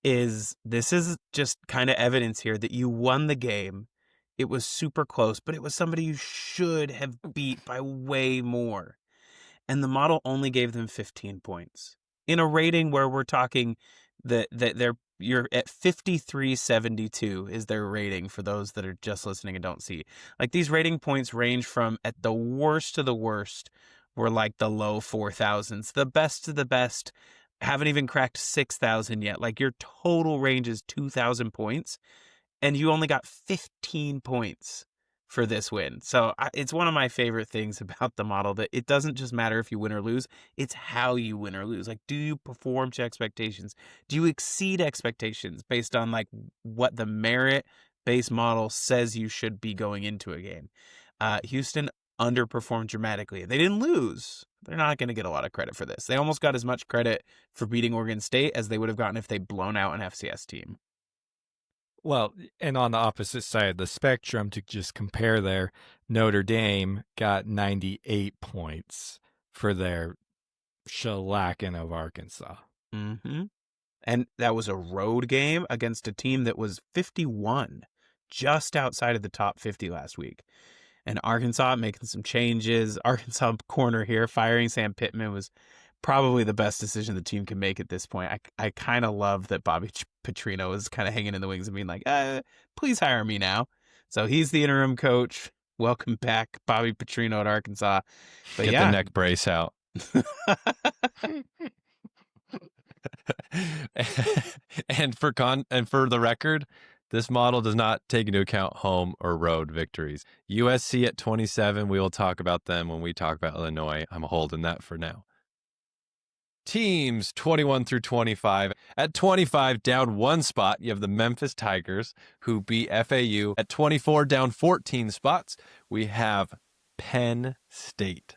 is this is just kind of evidence here that you won the game. It was super close, but it was somebody you should have beat by way more. And the model only gave them 15 points. In a rating where we're talking that you're at 5372 is their rating for those that are just listening and don't see. Like, these rating points range from at the worst to the worst were like the low 4,000s. The best to the best haven't even cracked 6,000 yet. Like, your total range is 2,000 points, and you only got 15 points for this win. So it's one of my favorite things about the model, that it doesn't just matter if you win or lose, it's how you win or lose. Like, do you perform to expectations? Do you exceed expectations based on like what the merit-based model says you should be going into a game? Houston underperformed dramatically. They didn't lose. They're not going to get a lot of credit for this. They almost got as much credit for beating Oregon State as they would have gotten if they'd blown out an FCS team. Well, and on the opposite side of the spectrum, to just compare there, Notre Dame got 98 points for their shellacking of Arkansas. Mm-hmm. And that was a road game against a team that was 51, just outside of the top 50 last week. And Arkansas making some changes. Arkansas corner here, firing Sam Pittman was probably the best decision the team can make at this point. I kind of love that Bobby Petrino is kind of hanging in the wings and being like, please hire me now. So he's the interim coach. Welcome back, Bobby Petrino at Arkansas. But Get the neck brace out. And for the record, this model does not take into account home or road victories. USC at 27, we will talk about them when we talk about Illinois. I'm holding that for now. Teams 21 through 25. At 25, down 1 spot, you have the Memphis Tigers, who beat FAU. At 24, down 14 spots, we have Penn State.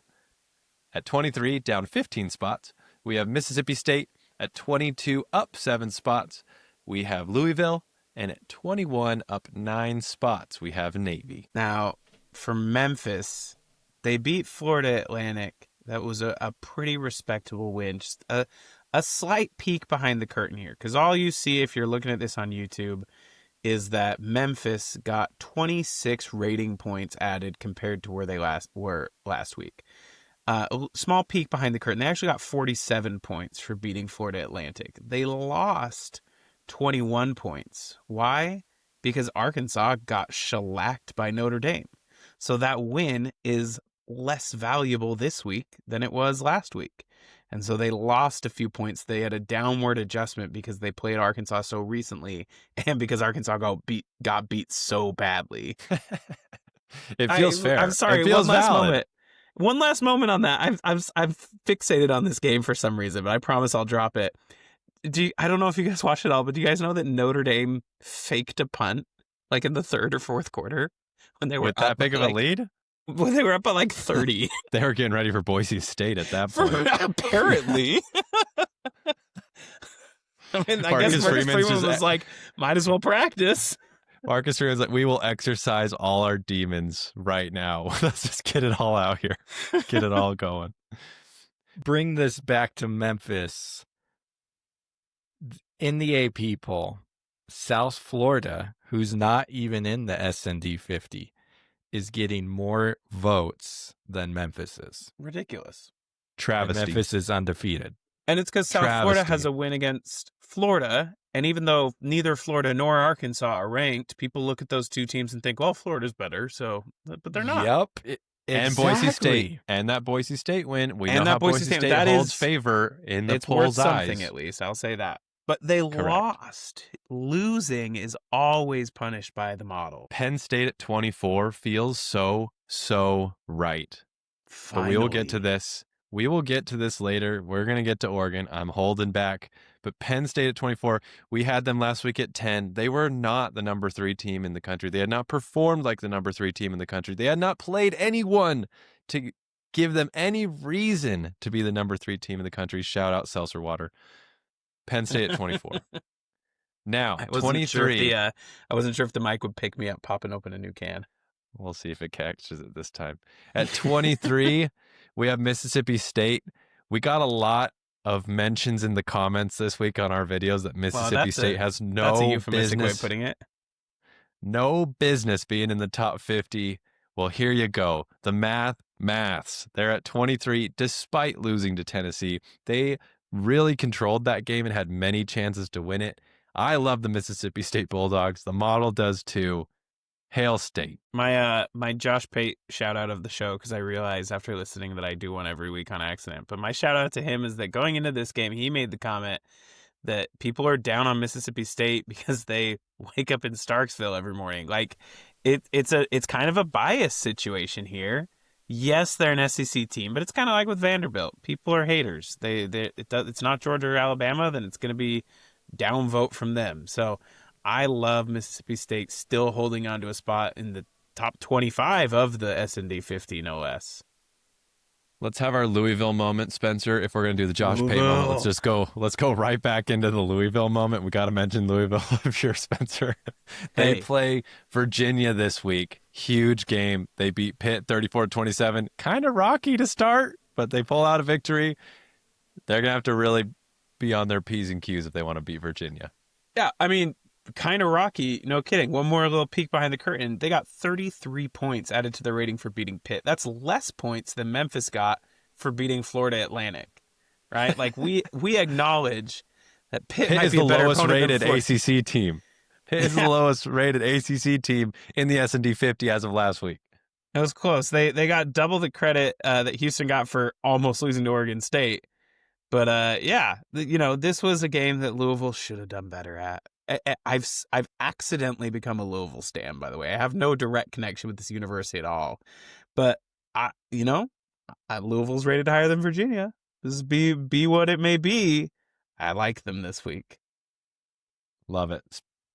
At 23, down 15 spots, we have Mississippi State. At 22, up 7 spots, we have Louisville. And at 21, up 9 spots, we have Navy. Now, for Memphis, they beat Florida Atlantic. That was a pretty respectable win. Just a slight peek behind the curtain here, because all you see if you're looking at this on YouTube is that Memphis got 26 rating points added compared to where they were last week. A small peek behind the curtain. They actually got 47 points for beating Florida Atlantic. They lost 21 points. Why? Because Arkansas got shellacked by Notre Dame. So that win is less valuable this week than it was last week. And so they lost a few points. They had a downward adjustment because they played Arkansas so recently and because Arkansas got beat so badly. It feels fair. I'm sorry. It feels valid. One last moment on that. I've fixated on this game for some reason, but I promise I'll drop it. I don't know if you guys watched it all, but do you guys know that Notre Dame faked a punt like in the third or fourth quarter when they were With that up big of a like, lead, when they were up by like 30. they were getting ready for Boise State at that For, point. apparently. I mean, I guess Marcus Marcus Freeman's Freeman just- was like, might as well practice. Marcus Freeman's like, we will exercise all our demons right now. Let's just get it all out here. Get it all going. Bring this back to Memphis. In the AP poll, South Florida, who's not even in the S&D 50, is getting more votes than Memphis is. Ridiculous. And Travesty. Memphis is undefeated. And it's because South Florida has Travesty. a win against Florida. And even though neither Florida nor Arkansas are ranked, people look at those two teams and think, well, Florida's better. So, but they're not. Yep. And Boise Exactly. State. And that Boise State win. We And know that how Boise Boise State- State that holds is- favor in the It's worth polls' something eyes. at least. I'll say that. But they Correct. lost. Losing is always punished by the model. Penn State at 24 feels so right. But we will get to Finally. this. We will get to this later. We're going to get to Oregon. I'm holding back. But Penn State at 24, we had them last week at 10. They were not the number 3 team in the country. They had not performed like the number 3 team in the country. They had not played anyone to give them any reason to be the number 3 team in the country. Shout out Seltzer Water. Penn State at 24. Now, I wasn't sure 23. if I wasn't sure if the mic would pick me up popping open a new can. We'll see if it catches it this time. At 23, we have Mississippi State. We got a lot of mentions in the comments this week on our videos that Mississippi that's State has That's a no euphemistic way of business, putting it. no business being in the top 50. Well, here you go. The maths. They're at 23 despite losing to Tennessee. They really controlled that game and had many chances to win it. I love the Mississippi State Bulldogs. The model does too. Hail State. My Josh Pate shout out of the show, because I realized after listening that I do one every week on accident. But my shout out to him is that going into this game, he made the comment that people are down on Mississippi State because they wake up in Starksville every morning. Like it's kind of a bias situation here. Yes, they're an SEC team, but it's kind of like with Vanderbilt. People are haters. It's not Georgia or Alabama, then it's going to be downvote from them. So I love Mississippi State still holding on to a spot in the top 25 of the S&D 50, no less. Let's have our Louisville moment, Spencer. If we're going to do the Josh Pate moment, Louisville. let's go right back into the Louisville moment. We got to mention Louisville if you're Spencer. They Hey. play Virginia this week. Huge game. They beat Pitt 34-27. Kind of rocky to start, but they pull out a victory. They're going to have to really be on their P's and Q's if they want to beat Virginia. Yeah, I mean, kind of rocky. No kidding. One more little peek behind the curtain. They got 33 points added to their rating for beating Pitt. That's less points than Memphis got for beating Florida Atlantic, right? Like we acknowledge that Pitt Pitt might is be the a better lowest opponent rated than Florida. ACC team. Pitt is the lowest rated ACC team in the S&D 50 as of last week. It was close. They got double the credit that Houston got for almost losing to Oregon State. But yeah, this was a game that Louisville should have done better at. I've accidentally become a Louisville stan, by the way. I have no direct connection with this university at all. But Louisville's rated higher than Virginia. This is be what it may be. I like them this week. Love it.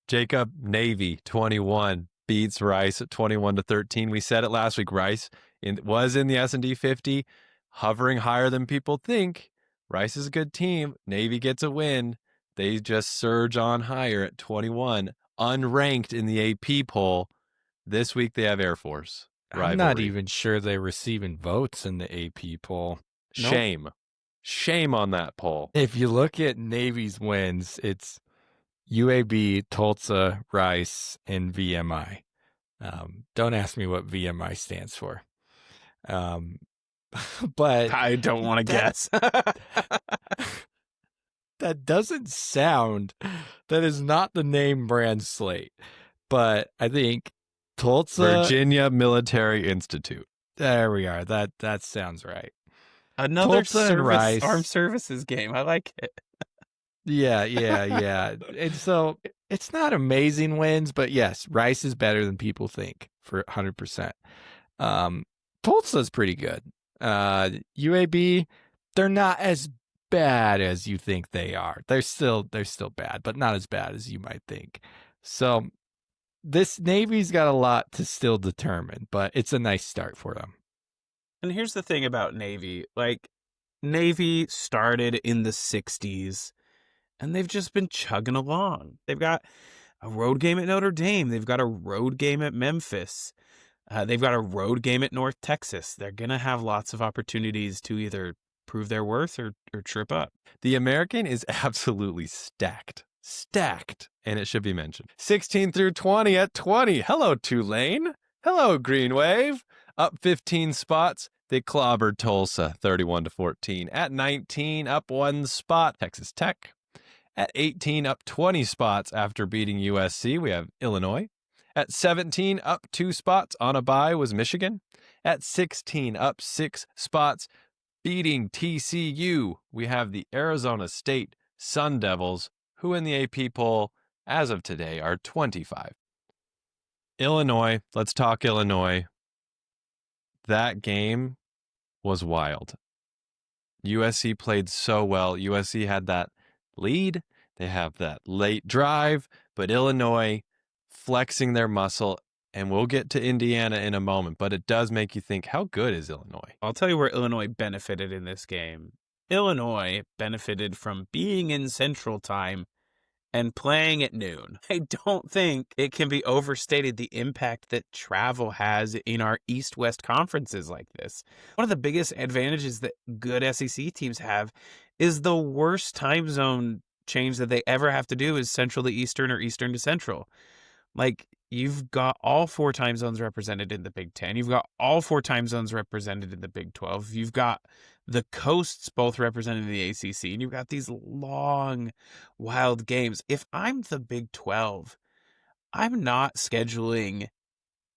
Jacob, Navy 21 beats Rice at 21-13. We said it last week. Rice was in the S&D 50, hovering higher than people think. Rice is a good team. Navy gets a win. They just surge on higher at 21, unranked in the AP poll. This week they have Air Force. I'm not Rivalry. even sure they're receiving votes in the AP poll. Nope. Shame on that poll. If you look at Navy's wins, it's UAB, Tulsa, Rice, and VMI. Don't ask me what VMI stands for. But I don't want to guess. that doesn't sound, that is not the name brand slate. But I think Tulsa, Virginia Military Institute. there we are. That sounds right. Another Tulsa and Rice. armed services game. I like it. Yeah. And so it's not amazing wins, but yes, Rice is better than people think for 100%. Tulsa's pretty good. UAB, they're not as bad as you think they are. They're still bad, but not as bad as you might think. So this Navy's got a lot to still determine, but it's a nice start for them. And here's the thing about Navy. Like, Navy started in the 60s, and they've just been chugging along. They've got a road game at Notre Dame. They've got a road game at Memphis. They've got a road game at North Texas. They're going to have lots of opportunities to either prove their worth or trip up. The American is absolutely stacked. Stacked. And it should be mentioned. 16 through 20 at 20. Hello, Tulane. Hello, Green Wave. Up 15 spots. They clobbered Tulsa 31-14. At 19, up 1 spot, Texas Tech. At 18, up 20 spots after beating USC, we have Illinois. At 17, up 2 spots on a bye was Michigan. At 16, up 6 spots, beating TCU, we have the Arizona State Sun Devils, who in the AP poll, as of today, are 25. Illinois, let's talk Illinois. That game was wild. USC played so well. USC had that lead. They have that late drive, but Illinois flexing their muscle, and we'll get to Indiana in a moment, but it does make you think, how good is Illinois? I'll tell you where Illinois benefited in this game. Illinois benefited from being in Central Time and playing at noon. I don't think it can be overstated the impact that travel has in our East-West conferences like this. One of the biggest advantages that good SEC teams have is the worst time zone change that they ever have to do is Central to Eastern or Eastern to Central. Like, you've got all 4 time zones represented in the Big Ten. You've got all 4 time zones represented in the Big 12. You've got the coasts both represented in the ACC, and you've got these long, wild games. If I'm the Big 12, I'm not scheduling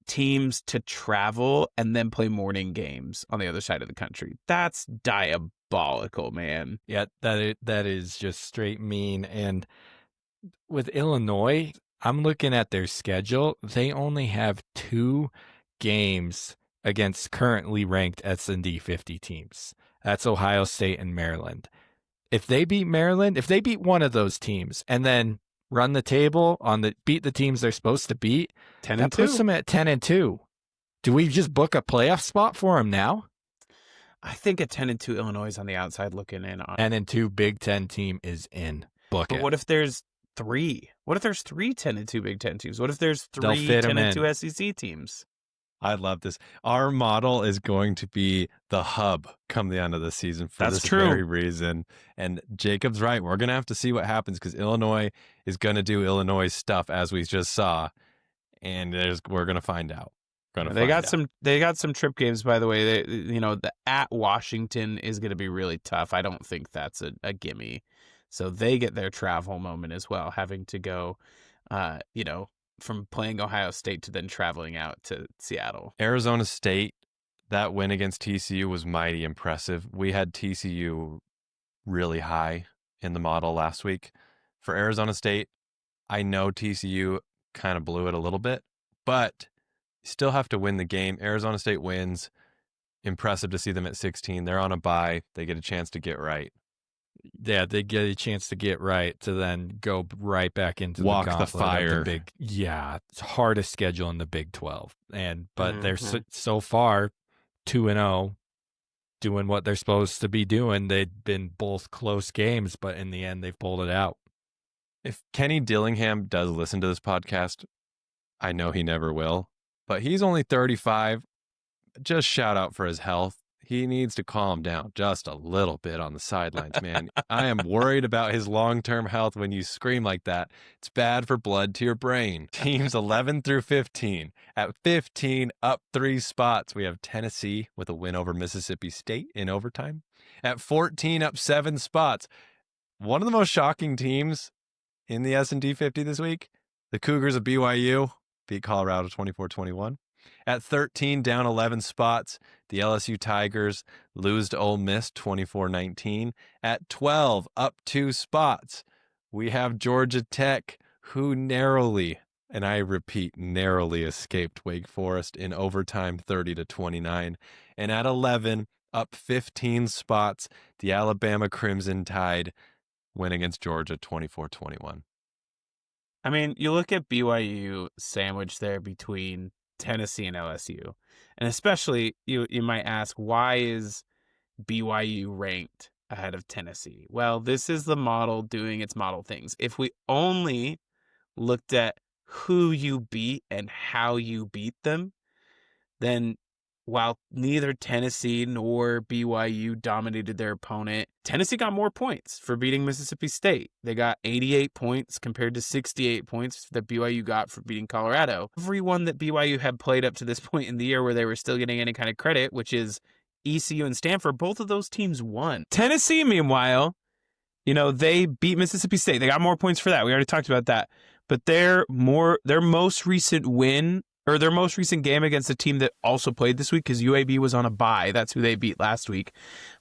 teams to travel and then play morning games on the other side of the country. That's diabolical, man. Yeah, that is just straight mean. And with Illinois, I'm looking at their schedule. They only have 2 games against currently ranked S&D 50 teams. That's Ohio State and Maryland. If they beat Maryland, if they beat one of those teams and then run the table beat the teams they're supposed to beat, 10 that and 2. puts them at 10-2. Do we just book a playoff spot for them now? I think a 10-2 Illinois is on the outside looking in. 10-2 Big Ten team is in. Book But it. what if there's 3? What if there's 3 10-2 Big Ten teams? What if there's They'll 3 fit 'em 10-2 SEC teams? I love this. Our model is going to be the hub come the end of the season for That's this true. very reason. And Jacob's right. We're going to have to see what happens because Illinois is going to do Illinois stuff as we just saw. And we're going to find out. They got some trip games, by the way. The at Washington is going to be really tough. I don't think that's a gimme. So they get their travel moment as well, having to go, from playing Ohio State to then traveling out to Seattle. Arizona State, that win against TCU was mighty impressive. We had TCU really high in the model last week. For Arizona State, I know TCU kind of blew it a little bit, but you still have to win the game. Arizona State wins. Impressive to see them at 16. They're on a bye. They get a chance to get right. Yeah, they get a chance to get right to then go right back into Walk the the gauntlet of fire. It's hardest schedule in the Big 12. But they're so far 2-0, doing what they're supposed to be doing. They've been both close games, but in the end, they've pulled it out. If Kenny Dillingham does listen to this podcast, I know he never will, but he's only 35. Just shout out for his health. He needs to calm down just a little bit on the sidelines, man. I am worried about his long-term health when you scream like that. It's bad for blood to your brain. Teams 11 through 15. At 15, up 3 spots, we have Tennessee with a win over Mississippi State in overtime. At 14, up 7 spots. One of the most shocking teams in the S&D 50 this week, the Cougars of BYU beat Colorado 24-21. At 13, down 11 spots, the LSU Tigers lose to Ole Miss 24-19. At 12, up 2 spots, we have Georgia Tech, who narrowly, and I repeat, narrowly escaped Wake Forest in overtime 30-29. And at 11, up 15 spots, the Alabama Crimson Tide win against Georgia 24-21. I mean, you look at BYU sandwiched there between Tennessee and LSU, and especially you might ask, why is BYU ranked ahead of Tennessee? Well, this is the model doing its model things. If we only looked at who you beat and how you beat them, then while neither Tennessee nor BYU dominated their opponent, Tennessee got more points for beating Mississippi State. They got 88 points compared to 68 points that BYU got for beating Colorado. Everyone that BYU had played up to this point in the year where they were still getting any kind of credit, which is ECU and Stanford, both of those teams won. Tennessee, meanwhile, they beat Mississippi State. They got more points for that. We already talked about that. But their most recent win, or their most recent game against a team that also played this week, because UAB was on a bye. That's who they beat last week.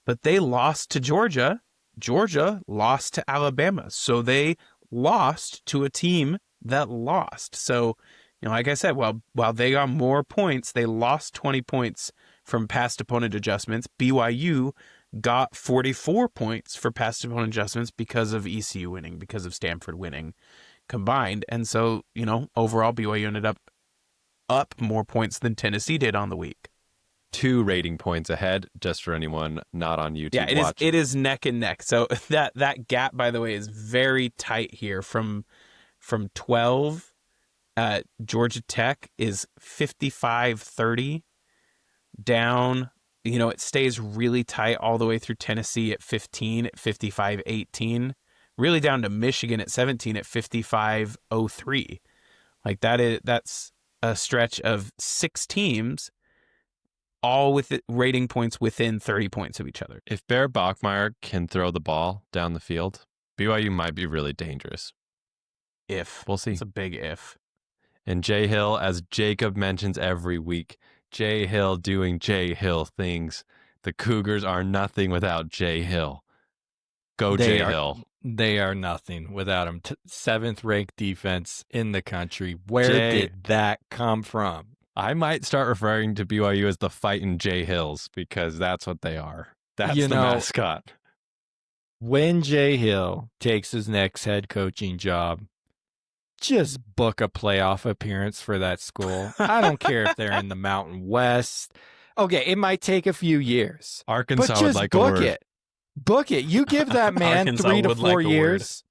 But they lost to Georgia. Georgia lost to Alabama. So they lost to a team that lost. So, like I said, while they got more points, they lost 20 points from past opponent adjustments. BYU got 44 points for past opponent adjustments because of ECU winning, because of Stanford winning combined. And so, overall BYU ended up more points than Tennessee did on the week. 2 rating points ahead, just for anyone not on YouTube. Yeah, it is neck and neck. So that gap, by the way, is very tight here. From 12, Georgia Tech is 55-30 down. It stays really tight all the way through Tennessee at 15 at 55-18, really down to Michigan at 17 at 55-03. Like that's a stretch of 6 teams, all with rating points within 30 points of each other. If Bear Bachmeier can throw the ball down the field, BYU might be really dangerous. We'll see. It's a big if. And Jay Hill, as Jacob mentions every week, Jay Hill doing Jay Hill things. The Cougars are nothing without Jay Hill. Go Jay Hill. They are nothing without him. 7th ranked defense in the country. Where did that come from? I might start referring to BYU as the Fightin' Jay Hills, because that's what they are. That's the mascot. When Jay Hill takes his next head coaching job, just book a playoff appearance for that school. I don't care if they're in the Mountain West. Okay, it might take a few years. Arkansas would like book a word. it. Book it. You give that man 3 to 4 years.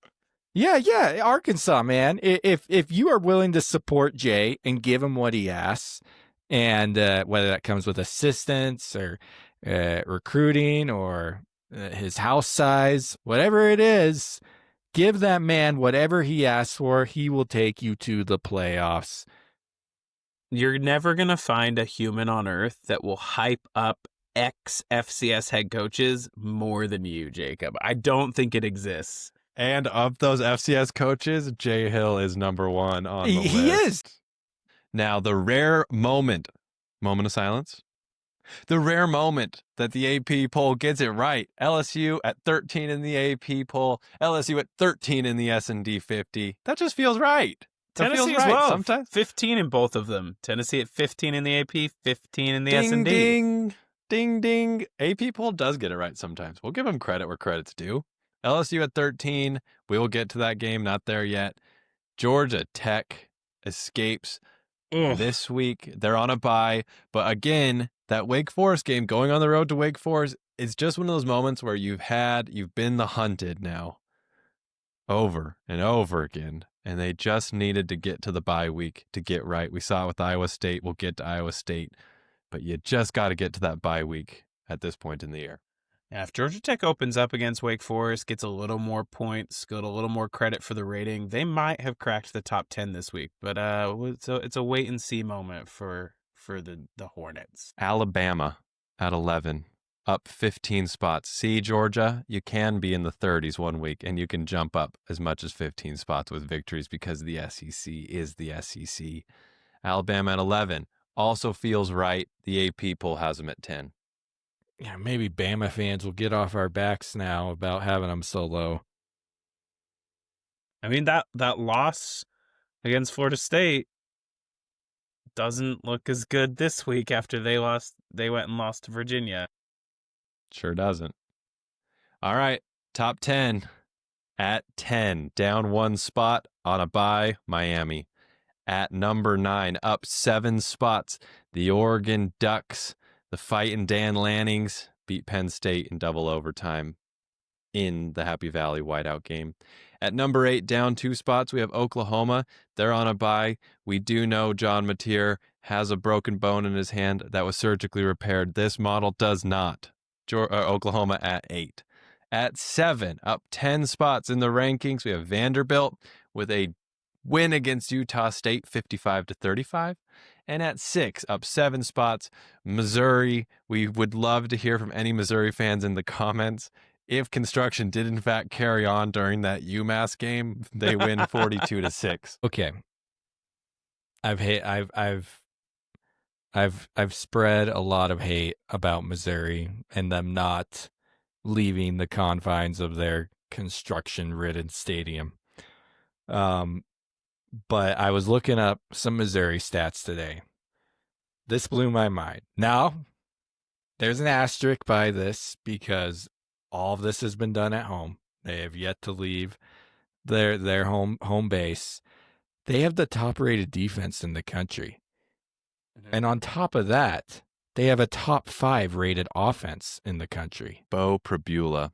Yeah, Arkansas, man. If you are willing to support Jay and give him what he asks, and whether that comes with assistance or recruiting or his house size, whatever it is, give that man whatever he asks for. He will take you to the playoffs. You're never going to find a human on earth that will hype up ex-FCS head coaches more than you, Jacob. I don't think it exists. And of those FCS coaches, Jay Hill is number 1 on the list. He is. Now, the rare moment of silence. The rare moment that the AP poll gets it right. LSU at 13 in the AP poll. LSU at 13 in the S&D 50. That just feels right. Tennessee as well. Sometimes 15 in both of them. Tennessee at 15 in the AP, 15 in the S&D. Ding, ding, ding. AP poll does get it right sometimes. We'll give them credit where credit's due. LSU at 13. We will get to that game. Not there yet. Georgia Tech escapes this week. They're on a bye. But again, that Wake Forest game, going on the road to Wake Forest, is just one of those moments where you've been the hunted now over and over again. And they just needed to get to the bye week to get right. We saw it with Iowa State. We'll get to Iowa State. But you just got to get to that bye week at this point in the year. Yeah, if Georgia Tech opens up against Wake Forest, gets a little more points, got a little more credit for the rating, they might have cracked the top 10 this week. But it's a wait and see moment for the Hornets. Alabama at 11, up 15 spots. See, Georgia, you can be in the 30s one week, and you can jump up as much as 15 spots with victories because the SEC is the SEC. Alabama at 11 also feels right. The AP poll has them at 10. Yeah, maybe Bama fans will get off our backs now about having them so low. I mean, that loss against Florida State doesn't look as good this week after they went and lost to Virginia. Sure doesn't. All right, top 10. At 10, down 1 spot on a bye, Miami. At number 9, up 7 spots, the Oregon Ducks. The fighting Dan Lannings beat Penn State in double overtime in the Happy Valley whiteout game. At number 8, down 2 spots, we have Oklahoma. They're on a bye. We do know John Mateer has a broken bone in his hand that was surgically repaired. This model does not. Oklahoma at 8. At 7, up 10 spots in the rankings, we have Vanderbilt with a win against Utah State, 55-35. And at 6, up 7 spots, Missouri. We would love to hear from any Missouri fans in the comments. If construction did in fact carry on during that UMass game, they win 42-6. Okay. I've spread a lot of hate about Missouri and them not leaving the confines of their construction-ridden stadium. But I was looking up some Missouri stats today. This blew my mind. Now, there's an asterisk by this because all of this has been done at home. They have yet to leave their home base. They have the top-rated defense in the country. And on top of that, they have a top 5 rated offense in the country. Bo Prabula,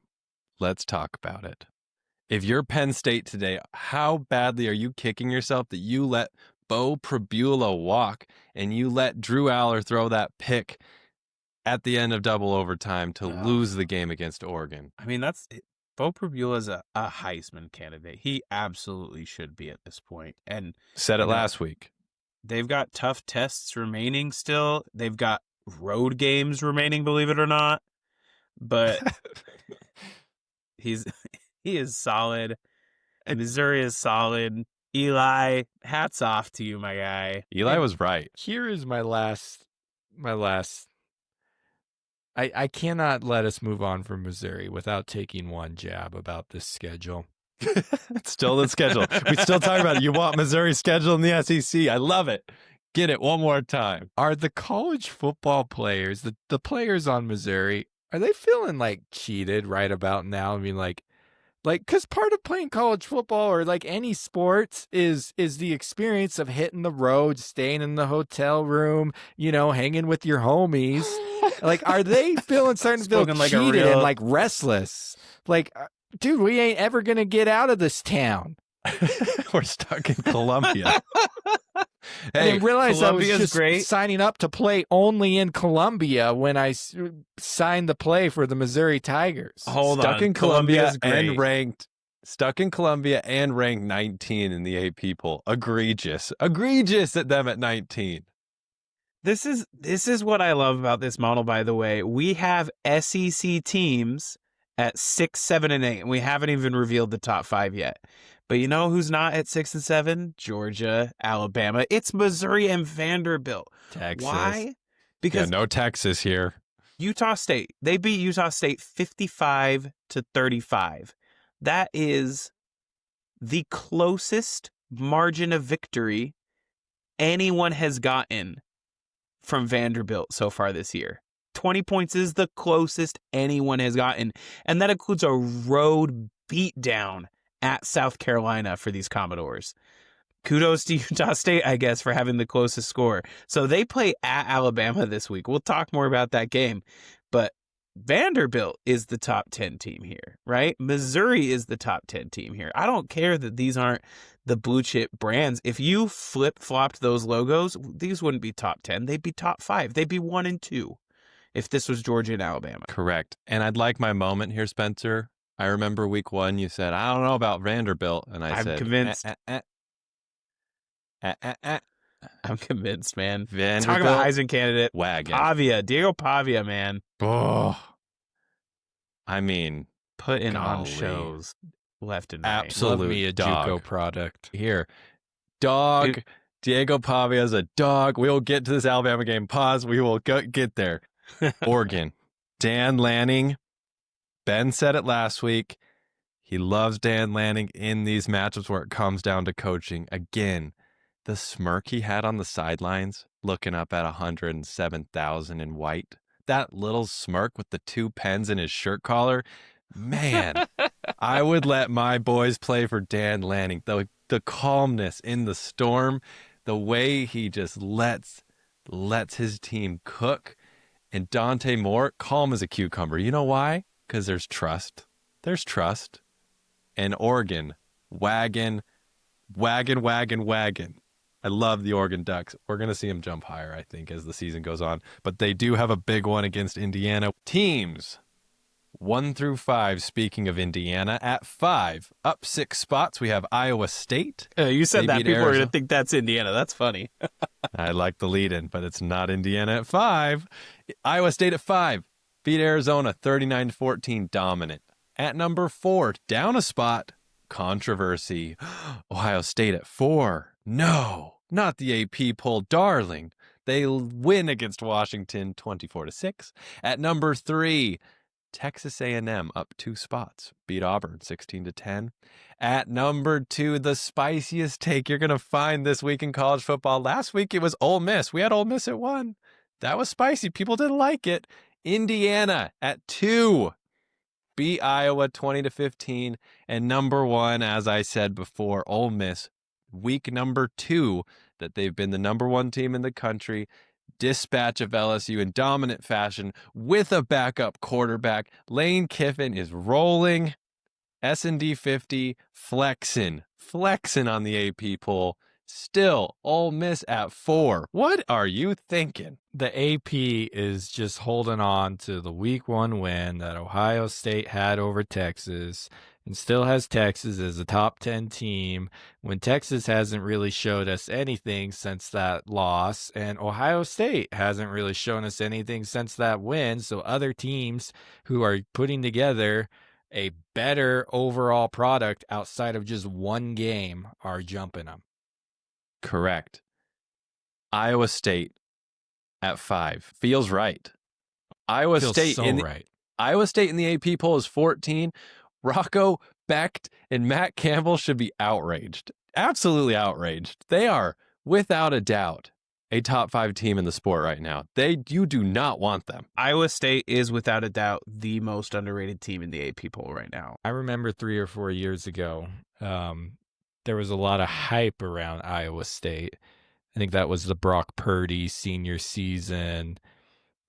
let's talk about it. If you're Penn State today, how badly are you kicking yourself that you let Bo Prabula walk and you let Drew Aller throw that pick at the end of double overtime to lose the game against Oregon? I mean, Bo Prabula's a Heisman candidate. He absolutely should be at this point. And said it last week. They've got tough tests remaining still. They've got road games remaining, believe it or not. But he is solid. Missouri is solid. Eli, hats off to you, my guy. Eli was right. Here is my last. I cannot let us move on from Missouri without taking one jab about this schedule. It's still the schedule. We still talk about it. You want Missouri's schedule in the SEC. I love it. Get it one more time. Are the college football players, the players on Missouri, are they feeling like cheated right about now? I mean, like, because part of playing college football or like any sports is the experience of hitting the road, staying in the hotel room, hanging with your homies. Like, are they starting to feel Spoken like cheated and like restless? Like, dude, we ain't ever going to get out of this town. We're stuck in Columbia. I didn't realize I was Columbia's just great. signing up to play only in Columbia when I signed the play for the Missouri Tigers. Stuck in Columbia and ranked. Stuck in Columbia and ranked 19 in the AP poll. Egregious at them at 19. This is what I love about this model, by the way. We have SEC teams at 6, 7, and 8, and we haven't even revealed the top 5 yet. But you know who's not at 6 and 7? Georgia, Alabama. It's Missouri and Vanderbilt. Texas. Why? Because no Texas here. Utah State. They beat Utah State 55-35. That is the closest margin of victory anyone has gotten from Vanderbilt so far this year. 20 points is the closest anyone has gotten. And that includes a road beatdown at South Carolina for these Commodores. Kudos to Utah State, I guess, for having the closest score. So they play at Alabama this week. We'll talk more about that game. But Vanderbilt is the top 10 team here, right? Missouri is the top 10 team here. I don't care that these aren't the blue chip brands. If you flip-flopped those logos, these wouldn't be top 10. They'd be top 5. They'd be 1 and 2 if this was Georgia and Alabama. Correct. And I'd like my moment here, Spencer. I remember week 1, you said, I don't know about Vanderbilt. And I said, convinced. I'm convinced, man. Vanderbilt. Talk about Heisman candidate. Wagon. Pavia. Diego Pavia, man. Oh, I mean, Putting on golly. shows left and right. Absolute Love me a dog. JUCO product. Here. Dog. Dude. Diego Pavia is a dog. We will get to this Alabama game. Pause. We will get there. Oregon. Dan Lanning. Ben said it last week. He loves Dan Lanning in these matchups where it comes down to coaching. Again, the smirk he had on the sidelines looking up at 107,000 in white. That little smirk with the 2 pens in his shirt collar. Man, I would let my boys play for Dan Lanning. The calmness in the storm, the way he just lets his team cook. And Dante Moore, calm as a cucumber. You know why? Because there's trust. There's trust. And Oregon, wagon. I love the Oregon Ducks. We're going to see them jump higher, I think, as the season goes on. But they do have a big one against Indiana. Teams 1 through 5, speaking of Indiana, at 5, up 6 spots, we have Iowa State. You said They that. beat People are going Arizona. to think that's Indiana. That's funny. I like the lead-in, but it's not Indiana at 5. Iowa State at 5, beat Arizona 39-14, dominant. At number 4, down a spot, controversy. Ohio State at 4. No, not the AP poll darling. They win against Washington 24-6. At number 3, Texas A&M up 2 spots, beat Auburn 16-10. At number 2, the spiciest take you're going to find this week in college football. Last week it was Ole Miss. We had Ole Miss at 1. That was spicy. People didn't like it. Indiana at 2, beat Iowa 20-15. And number 1, as I said before, Ole Miss, week number 2 that they've been the number 1 team in the country. Dispatch of LSU in dominant fashion with a backup quarterback. Lane Kiffin is rolling. S&D 50 flexing on the AP poll. Still, Ole Miss at 4. What are you thinking? The AP is just holding on to the week 1 win that Ohio State had over Texas and still has Texas as a top 10 team when Texas hasn't really showed us anything since that loss, and Ohio State hasn't really shown us anything since that win. So other teams who are putting together a better overall product outside of just one game are jumping them. Correct. Iowa State at 5 feels right. Iowa Feels State so right. Iowa State in the AP poll is 14. Rocco Becht and Matt Campbell should be outraged. Absolutely outraged. They are, without a doubt, a top 5 team in the sport right now. You do not want them. Iowa State is without a doubt the most underrated team in the AP poll right now. I remember 3 or 4 years ago, there was a lot of hype around Iowa State. I think that was the Brock Purdy senior season.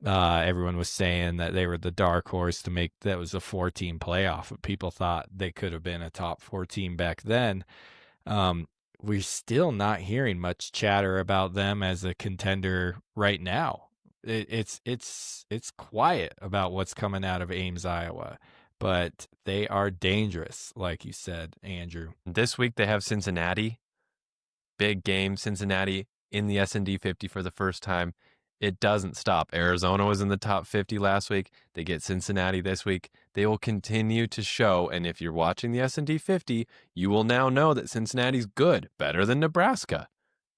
Everyone was saying that they were the dark horse to make that was a 4-team playoff. But people thought they could have been a top 4 team back then. We're still not hearing much chatter about them as a contender right now. It's quiet about what's coming out of Ames, Iowa, but they are dangerous, like you said, Andrew. This week they have Cincinnati. Big game, Cincinnati in the S&D 50 for the first time. It doesn't stop. Arizona was in the top 50 last week. They get Cincinnati this week. They will continue to show, and if you're watching the S&D 50, you will now know that Cincinnati's good, better than Nebraska,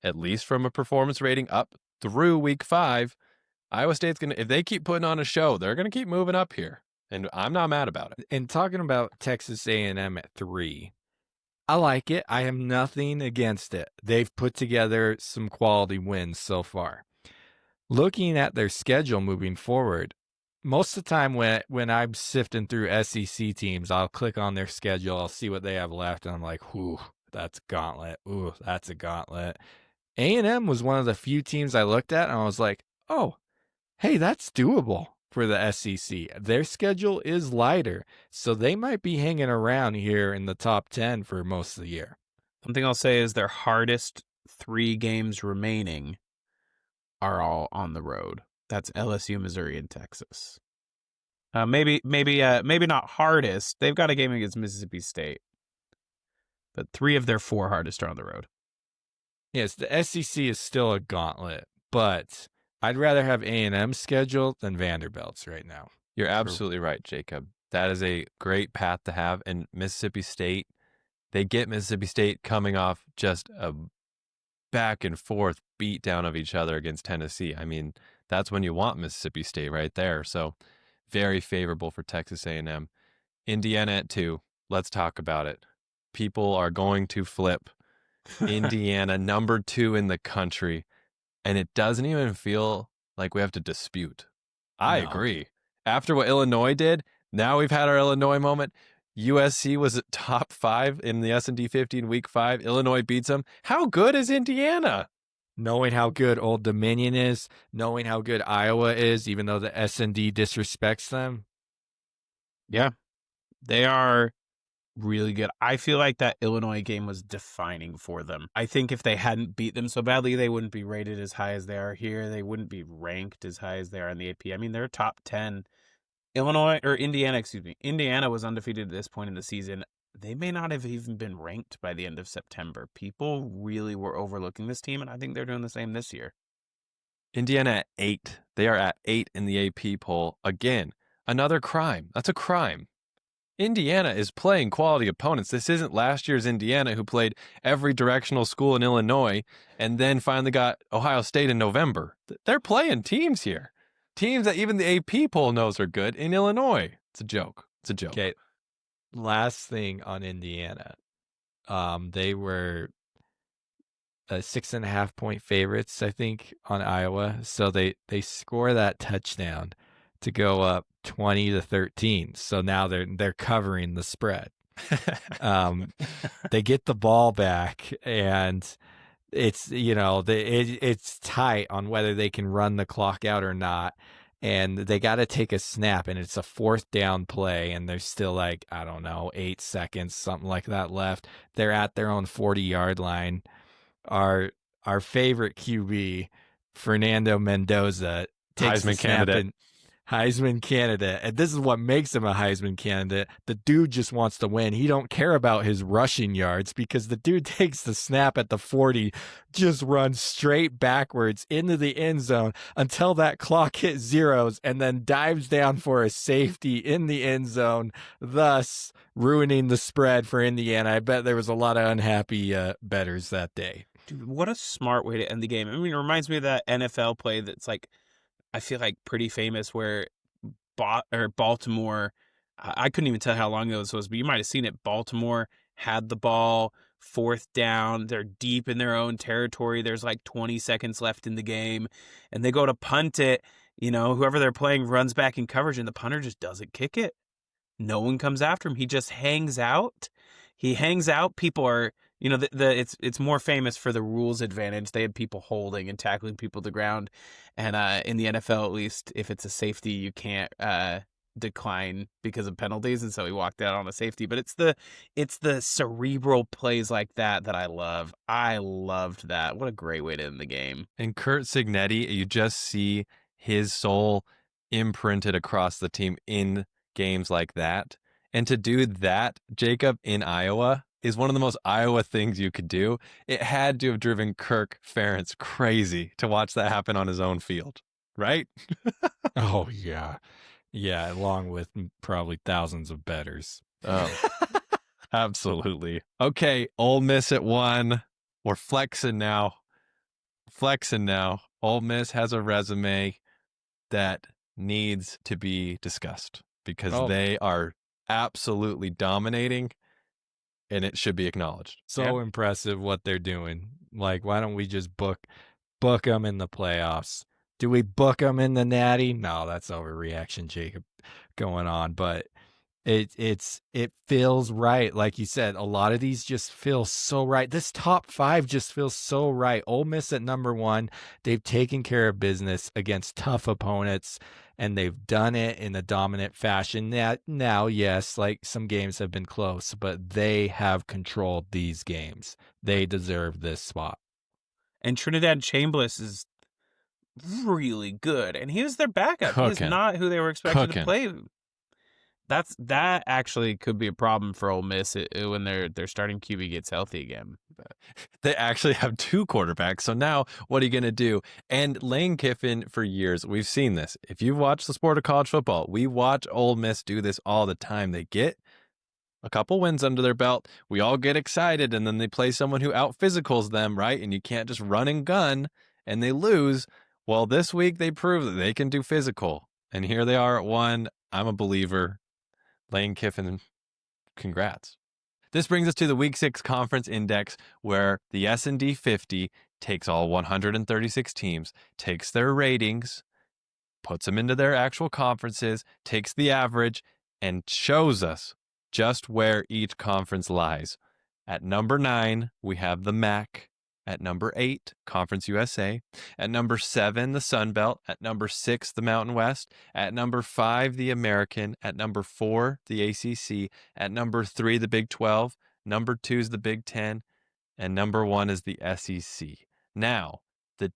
at least from a performance rating up through week 5. Iowa State's going to, if they keep putting on a show, they're going to keep moving up here, and I'm not mad about it. And talking about Texas A&M at 3, I like it. I have nothing against it. They've put together some quality wins so far. Looking at their schedule moving forward, most of the time when I'm sifting through SEC teams, I'll click on their schedule, I'll see what they have left, and I'm like, whew, that's a gauntlet. Ooh, that's a gauntlet. A&M was one of the few teams I looked at, and I was like, oh, hey, that's doable for the SEC. Their schedule is lighter, so they might be hanging around here in the top 10 for most of the year. One thing I'll say is their hardest 3 games remaining are all on the road. That's LSU, Missouri, and Texas. Maybe not hardest. They've got a game against Mississippi State, but 3 of their 4 hardest are on the road. Yes, the SEC is still a gauntlet, but I'd rather have A&M's schedule than Vanderbilt's right now. You're absolutely right, Jacob. That is a great path to have. And Mississippi State, they get Mississippi State coming off just a back and forth beat down of each other against Tennessee. I mean, that's when you want Mississippi State right there. So very favorable for Texas A&M. Indiana at 2. Let's talk about it. People are going to flip. Indiana, number 2 in the country. And it doesn't even feel like we have to dispute. I agree. After what Illinois did, now we've had our Illinois moment. USC was at top 5 in the S&D 50 in week 5. Illinois beats them. How good is Indiana? Knowing how good Old Dominion is, knowing how good Iowa is, even though the S&D disrespects them. Yeah, they are really good. I feel like that Illinois game was defining for them. I think if they hadn't beat them so badly, they wouldn't be rated as high as they are here. They wouldn't be ranked as high as they are in the AP. I mean, they're top 10. Indiana was undefeated at this point in the season. They may not have even been ranked by the end of September. People really were overlooking this team, and I think they're doing the same this year. Indiana at 8. They are at 8 in the AP poll. Again, another crime. That's a crime. Indiana is playing quality opponents. This isn't last year's Indiana who played every directional school in Illinois and then finally got Ohio State in November. They're playing teams here. Teams that even the AP poll knows are good in Illinois. It's a joke. It's a joke. Okay. Last thing on Indiana. They were 6.5 point favorites, I think, on Iowa. So they score that touchdown to go up 20-13. So now they're covering the spread. They get the ball back, and it's it's tight on whether they can run the clock out or not. And they got to take a snap, and it's a 4th down play, and there's still 8 seconds, something like that left. They're at their own 40-yard line. Our favorite QB, Fernando Mendoza, takes the snap and Heisman candidate. And this is what makes him a Heisman candidate. The dude just wants to win. He don't care about his rushing yards because the dude takes the snap at the 40, just runs straight backwards into the end zone until that clock hits zeros, and then dives down for a safety in the end zone, thus ruining the spread for Indiana. I bet there was a lot of unhappy bettors that day. Dude, what a smart way to end the game. I mean, it reminds me of that NFL play that's I feel like pretty famous where Baltimore, I couldn't even tell how long ago this was, but you might have seen it. Baltimore had the ball, 4th down. They're deep in their own territory. There's 20 seconds left in the game, and they go to punt it. Whoever they're playing runs back in coverage, and the punter just doesn't kick it. No one comes after him. He just hangs out. People are, it's more famous for the rules advantage. They had people holding and tackling people to the ground. And in the NFL, at least, if it's a safety, you can't decline because of penalties. And so he walked out on a safety. But it's the cerebral plays like that I love. I loved that. What a great way to end the game. And Kurt Signetti, you just see his soul imprinted across the team in games like that. And to do that, Jacob, in Iowa is one of the most Iowa things you could do. It had to have driven Kirk Ferentz crazy to watch that happen on his own field, right? Oh, yeah. Yeah, along with probably thousands of bettors. Oh, absolutely. Okay, Ole Miss at 1. We're flexing now. Ole Miss has a resume that needs to be discussed because they are absolutely dominating, and it should be acknowledged. So impressive what they're doing. Why don't we just book them in the playoffs? Do we book them in the Natty? No, that's overreaction, Jacob, going on. But it feels right. Like you said, a lot of these just feel so right. This top 5 just feels so right. Ole Miss at number 1. They've taken care of business against tough opponents, and they've done it in a dominant fashion. Now, yes, some games have been close, but they have controlled these games. They deserve this spot. And Trinidad Chambliss is really good, and he was their backup. He is not who they were expected to play. That actually could be a problem for Ole Miss when their starting QB gets healthy again. They actually have 2 quarterbacks. So now what are you going to do? And Lane Kiffin, for years, we've seen this. If you've watched the sport of college football, we watch Ole Miss do this all the time. They get a couple wins under their belt. We all get excited, and then they play someone who out-physicals them, right? And you can't just run and gun, and they lose. Well, this week they prove that they can do physical. And here they are at 1. I'm a believer. Lane Kiffin, congrats. This brings us to the Week 6 Conference Index, where the S&D 50 takes all 136 teams, takes their ratings, puts them into their actual conferences, takes the average, and shows us just where each conference lies. At number 9, we have the MAC. At number 8, Conference USA. At number 7, the Sun Belt. At number 6, the Mountain West. At number 5, the American. At number 4, the ACC. At number 3, the Big 12. Number 2 is the Big 10. And number 1 is the SEC. Now, the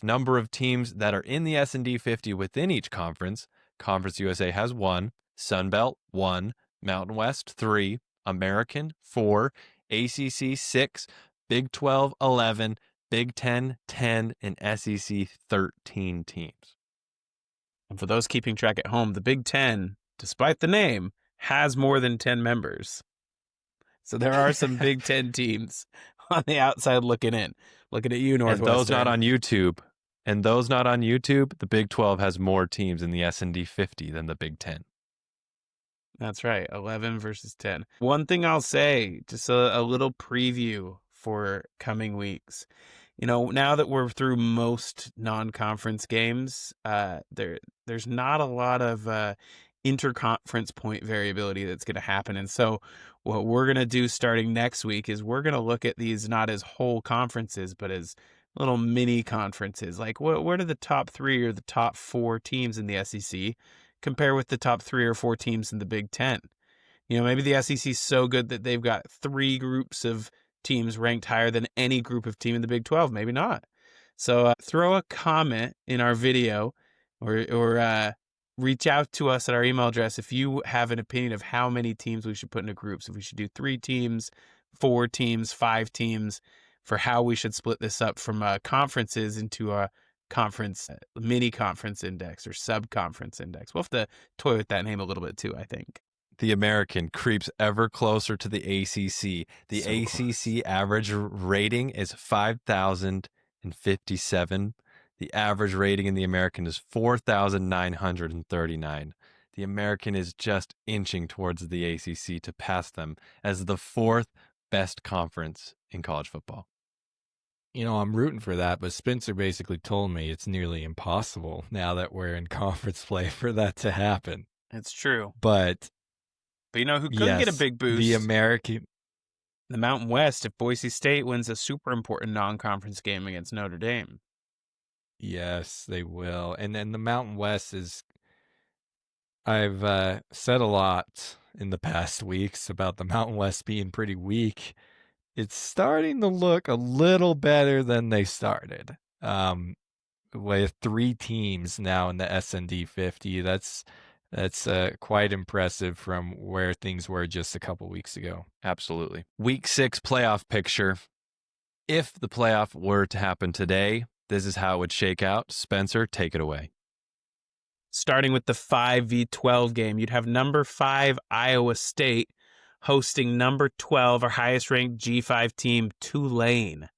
number of teams that are in the S&D 50 within each conference, Conference USA has 1, Sun Belt 1, Mountain West 3, American 4, ACC 6, Big 12 11, Big 10 10, and SEC 13 teams. And for those keeping track at home, the Big 10, despite the name, has more than 10 members. So there are some Big 10 teams on the outside looking in. Looking at you, Northwestern. And those not on YouTube, the Big 12 has more teams in the S&D 50 than the Big 10. That's right, 11 versus 10. One thing I'll say, just a little preview for coming weeks. Now that we're through most non-conference games, there's not a lot of interconference point variability that's going to happen. And so what we're going to do starting next week is we're going to look at these not as whole conferences, but as little mini conferences. Like what are the top 3 or the top 4 teams in the SEC compare with the top 3 or 4 teams in the Big 10? Maybe the SEC is so good that they've got 3 groups of teams ranked higher than any group of team in the Big 12. Maybe not. So throw a comment in our video or reach out to us at our email address if you have an opinion of how many teams we should put into groups. If we should do 3 teams, 4 teams, 5 teams, for how we should split this up from conferences into a conference, mini conference index or sub-conference index. We'll have to toy with that name a little bit too, I think. The American creeps ever closer to the ACC. The So ACC average rating is 5,057. The average rating in the American is 4,939. The American is just inching towards the ACC to pass them as the 4th best conference in college football. I'm rooting for that, but Spencer basically told me it's nearly impossible now that we're in conference play for that to happen. It's true. But who could get a big boost? The American. The Mountain West, if Boise State wins a super important non-conference game against Notre Dame. Yes, they will. And then the Mountain West is, I've said a lot in the past weeks about the Mountain West being pretty weak. It's starting to look a little better than they started. With 3 teams now in the S&D 50, that's quite impressive from where things were just a couple weeks ago. Absolutely. Week 6 playoff picture. If the playoff were to happen today, this is how it would shake out. Spencer, take it away. Starting with the 5v12 game, you'd have number 5 Iowa State hosting number 12, our highest ranked G5 team, Tulane.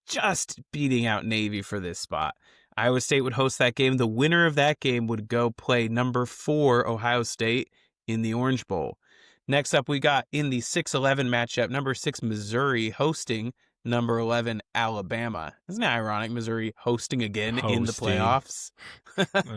Just beating out Navy for this spot. Iowa State would host that game. The winner of that game would go play number 4 Ohio State in the Orange Bowl. Next up, we got in the 6-11 matchup, number 6 Missouri hosting number 11 Alabama. Isn't it ironic? Missouri hosting again in the playoffs.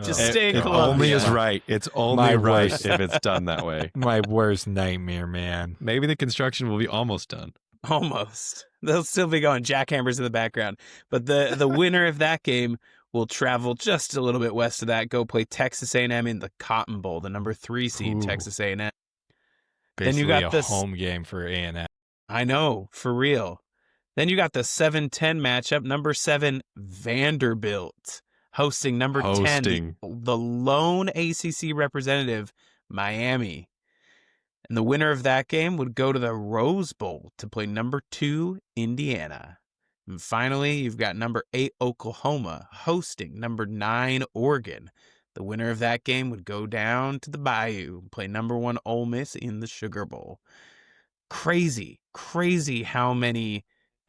Just staying It Columbia. only is right. It's only My right worst. if it's done that way. My worst nightmare, man. Maybe the construction will be almost done. Almost. They'll still be going jackhammers in the background. But the winner of that game will travel just a little bit west of that, go play Texas A&M in the Cotton Bowl, the number 3 seed Ooh. Texas A&M. Basically Then you got a this home game for A&M. I know, for real. Then you got the 7-10 matchup, number 7 Vanderbilt hosting number 10, the lone ACC representative, Miami. And the winner of that game would go to the Rose Bowl to play number 2 Indiana. And finally, you've got number 8 Oklahoma hosting number 9 Oregon. The winner of that game would go down to the Bayou and play number 1 Ole Miss in the Sugar Bowl. Crazy how many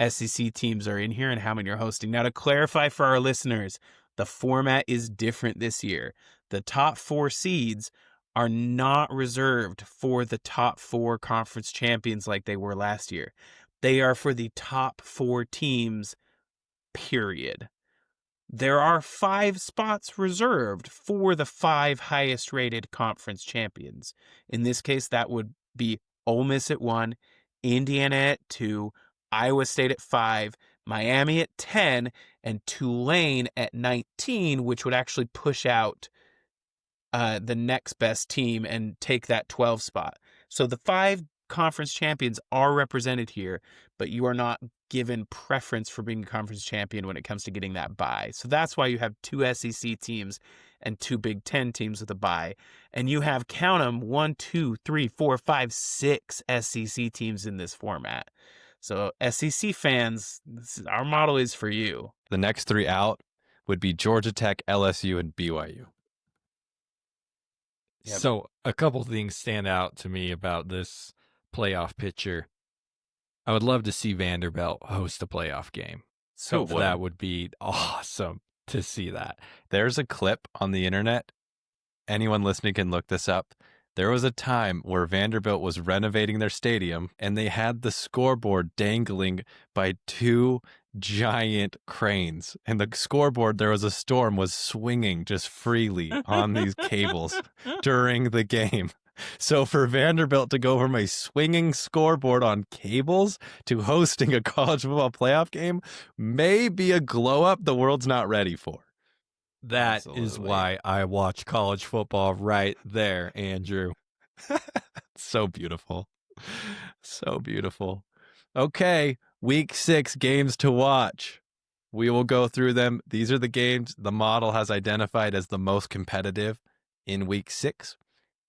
SEC teams are in here and how many are hosting. Now, to clarify for our listeners, the format is different this year. The top 4 seeds are not reserved for the top 4 conference champions like they were last year. They are for the top 4 teams, period. there are 5 spots reserved for the 5 highest rated conference champions. In this case, that would be Ole Miss at 1, Indiana at 2, Iowa State at 5, Miami at 10, and Tulane at 19, which would actually push out the next best team and take that 12 spot. So the 5 conference champions are represented here, but you are not given preference for being a conference champion when it comes to getting that bye. So that's why you have 2 SEC teams and 2 Big Ten teams with a bye. And you have, count them, 1, 2, 3, 4, 5, 6 SEC teams in this format. So SEC fans, our model is for you. The next 3 out would be Georgia Tech, LSU, and BYU. Yep. So a couple things stand out to me about this playoff picture. I would love to see Vanderbilt host a playoff game. So That would be awesome to see that. There's a clip on the internet. Anyone listening can look this up. There was a time where Vanderbilt was renovating their stadium and they had the scoreboard dangling by 2 giant cranes. And the scoreboard, there was a storm, was swinging just freely on these cables during the game. So for Vanderbilt to go from a swinging scoreboard on cables to hosting a college football playoff game may be a glow up the world's not ready for. That is Absolutely. why I watch college football right there, Andrew. So beautiful. So beautiful. Okay, week 6 games to watch. We will go through them. These are the games the model has identified as the most competitive in week 6.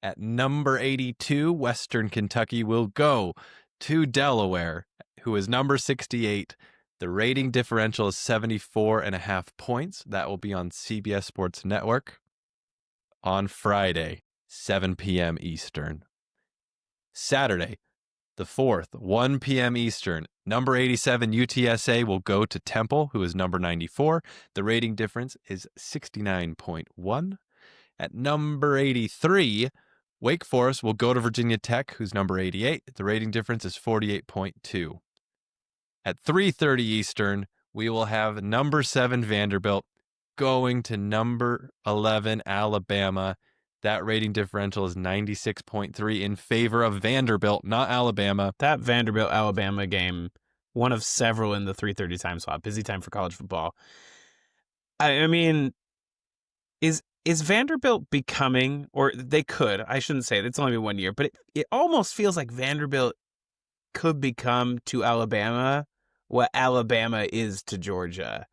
At number 82, Western Kentucky will go to Delaware, who is number 68. The rating differential is 74.5 points. That will be on CBS Sports Network on Friday, 7 p.m. Eastern. Saturday, the 4th, 1 p.m. Eastern. Number 87, UTSA will go to Temple, who is number 94. The rating difference is 69.1. At number 83, Wake Forest will go to Virginia Tech, who's number 88. The rating difference is 48.2. At 3:30 Eastern, we will have number 7 Vanderbilt going to number 11 Alabama. That rating differential is 96.3 in favor of Vanderbilt, not Alabama. That Vanderbilt-Alabama game, one of several in the 3:30 time slot. Busy time for college football. I mean, is Vanderbilt becoming, or they could, I shouldn't say it, it's only been 1 year, but it almost feels like Vanderbilt could become to Alabama what Alabama is to Georgia.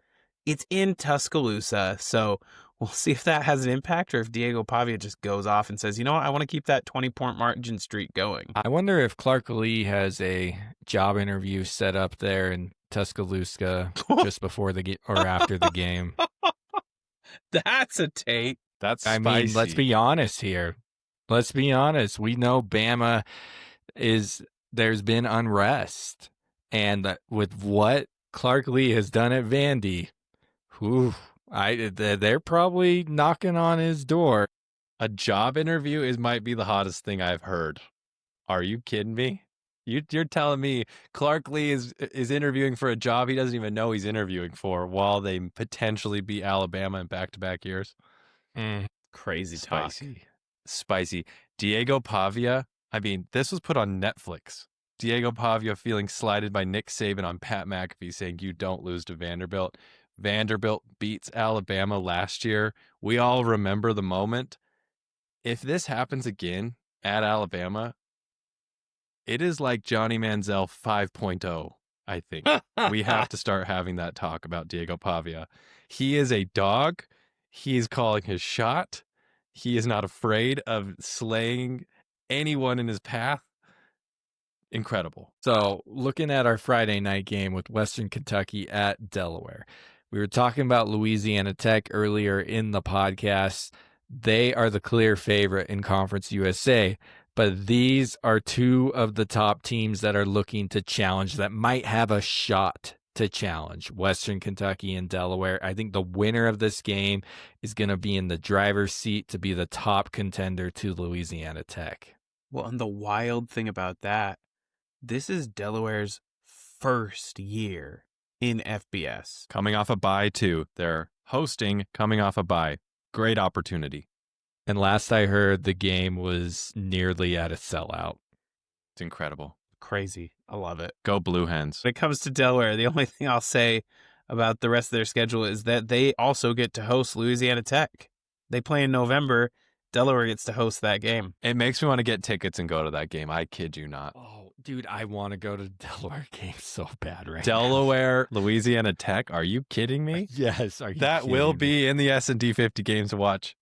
It's in Tuscaloosa, so we'll see if that has an impact or if Diego Pavia just goes off and says, you know what, I want to keep that 20-point margin streak going. I wonder if Clark Lee has a job interview set up there in Tuscaloosa just before the or after the game. That's a take. That's I spicy. mean, let's be honest here. Let's be honest. We know Bama there's been unrest. And with what Clark Lee has done at Vandy, they're probably knocking on his door. A job interview might be the hottest thing I've heard. Are you kidding me? You're telling me Clark Lee is interviewing for a job he doesn't even know he's interviewing for while they potentially beat Alabama in back-to-back years? Crazy talk. Spicy. Diego Pavia, I mean, this was put on Netflix. Diego Pavia feeling slighted by Nick Saban on Pat McAfee saying you don't lose to Vanderbilt. Vanderbilt beats Alabama last year. We all remember the moment. If this happens again at Alabama, it is like Johnny Manziel 5.0, I think. We have to start having that talk about Diego Pavia. He is a dog. He is calling his shot. He is not afraid of slaying anyone in his path. Incredible. So looking at our Friday night game with Western Kentucky at Delaware, we were talking about Louisiana Tech earlier in the podcast. They are the clear favorite in Conference USA, but these are 2 of the top teams that are looking to challenge, that might have a shot to challenge Western Kentucky and Delaware. I think the winner of this game is going to be in the driver's seat to be the top contender to Louisiana Tech. Well, and the wild thing about that, this is Delaware's first year in FBS. Coming off a bye, too. They're hosting, coming off a bye. Great opportunity. And last I heard, the game was nearly at a sellout. It's incredible. Crazy. I love it. Go Blue Hens. When it comes to Delaware, the only thing I'll say about the rest of their schedule is that they also get to host Louisiana Tech. They play in November. Delaware gets to host that game. It makes me want to get tickets and go to that game. I kid you not. Oh, dude, I want to go to Delaware game so bad right Delaware, Louisiana Tech. Are you kidding now. me? Yes. Are you That will kidding me? be in the S&D 50 games to watch.